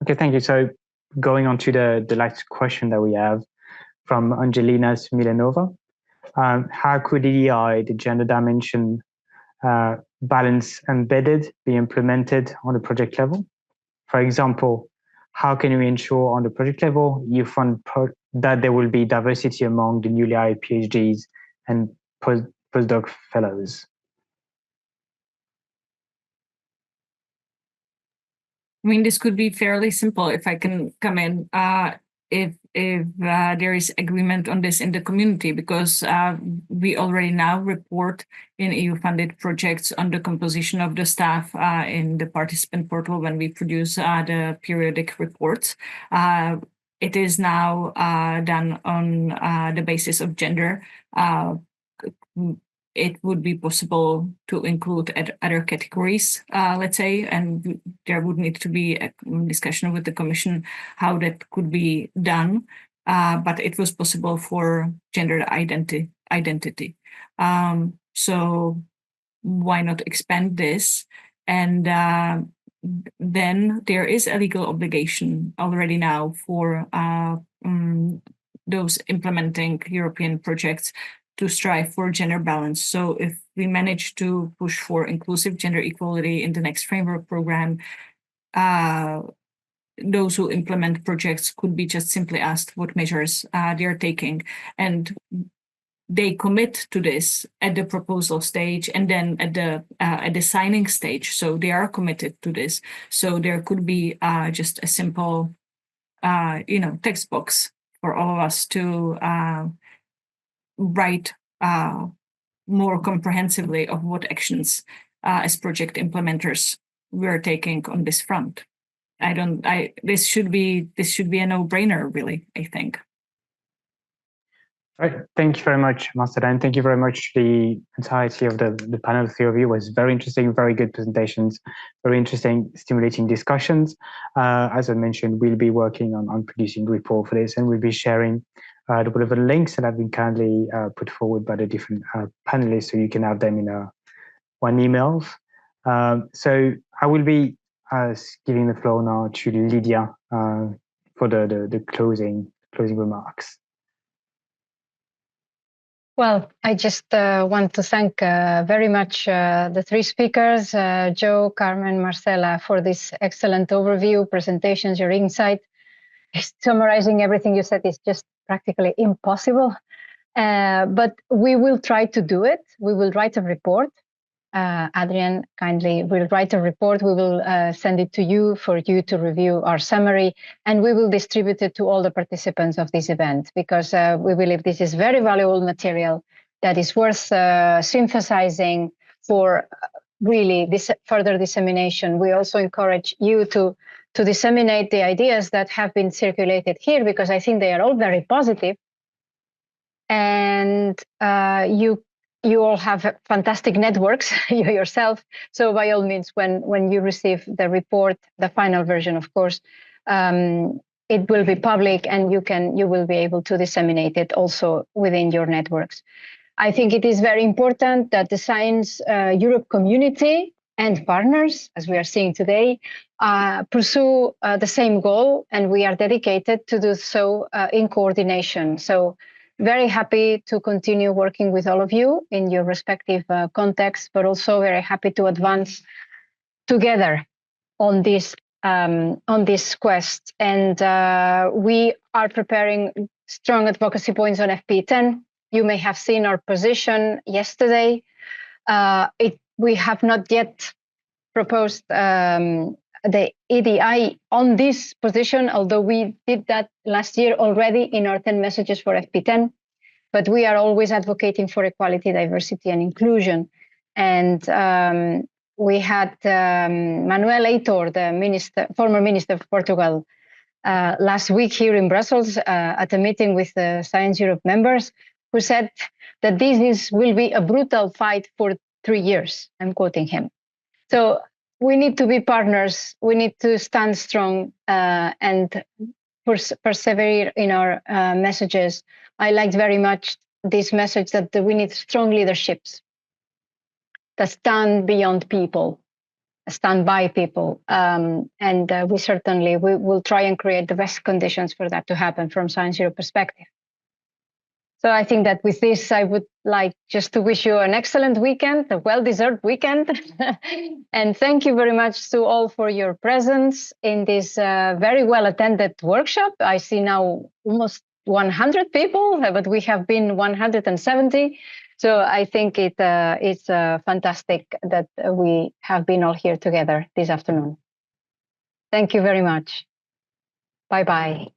Okay, thank you. So going on to the last question that we have from Angelina Smilenova. How could EDI, the gender dimension, balance embedded, be implemented on the project level? For example, how can we ensure on the project level you fund that there will be diversity among the newly hired PhDs and postdoc fellows? I mean, this could be fairly simple if I can come in. If there is agreement on this in the community, because we already now report in EU-funded projects on the composition of the staff in the participant portal when we produce the periodic reports. It is now done on the basis of gender. It would be possible to include other categories, let's say, and there would need to be a discussion with the Commission how that could be done. But it was possible for gender identity. So why not expand this? And then there is a legal obligation already now for those implementing European projects to strive for gender balance. So if we manage to push for inclusive gender equality in the next framework program, those who implement projects could be just simply asked what measures they are taking, and they commit to this at the proposal stage and then at the signing stage. So they are committed to this. So there could be just a simple, text box for all of us to write more comprehensively of what actions as project implementers we're taking on this front. This should be a no-brainer, really, I think. Right. Thank you very much, Marcela, and thank you very much. The entirety of the panel, 3 of you, was very interesting, very good presentations, very interesting, stimulating discussions. As I mentioned, we'll be working on producing a report for this, and we'll be sharing the links that have been kindly put forward by the different panelists, so you can have them in one email. So I will be giving the floor now to Lydia for the closing remarks. Well, I just want to thank very much the three speakers, Joe, Carmen, Marcela, for this excellent overview, presentations, your insight. Summarizing everything you said is just practically impossible, but we will try to do it. We will write a report. Adrian kindly will write a report. We will send it to you for you to review our summary, and we will distribute it to all the participants of this event, because we believe this is very valuable material that is worth synthesizing for really this further dissemination. We also encourage you to disseminate the ideas that have been circulated here, because I think they are all very positive. And you all have fantastic networks, you yourself. So by all means, when you receive the report, the final version, of course, it will be public, and you will be able to disseminate it also within your networks. I think it is very important that the Science Europe community and partners, as we are seeing today, pursue the same goal, and we are dedicated to do so in coordination. So very happy to continue working with all of you in your respective contexts, but also very happy to advance together on this quest. And we are preparing strong advocacy points on FP10. You may have seen our position yesterday. We have not yet proposed the EDI on this position, although we did that last year already in our 10 messages for FP10. But we are always advocating for equality, diversity, and inclusion. And we had Manuel Aitor, the former minister of Portugal, last week here in Brussels at a meeting with the Science Europe members, who said that this will be a brutal fight for 3 years. I'm quoting him. So we need to be partners. We need to stand strong and persevere in our messages. I liked very much this message that we need strong leaderships that stand beyond people, stand by people. And we certainly will try and create the best conditions for that to happen from Science Europe perspective. So I think that with this, I would like just to wish you an excellent weekend, a well-deserved weekend. And thank you very much to all for your presence in this very well-attended workshop. I see now almost 100 people, but we have been 170. So I think it's fantastic that we have been all here together this afternoon. Thank you very much. Bye-bye.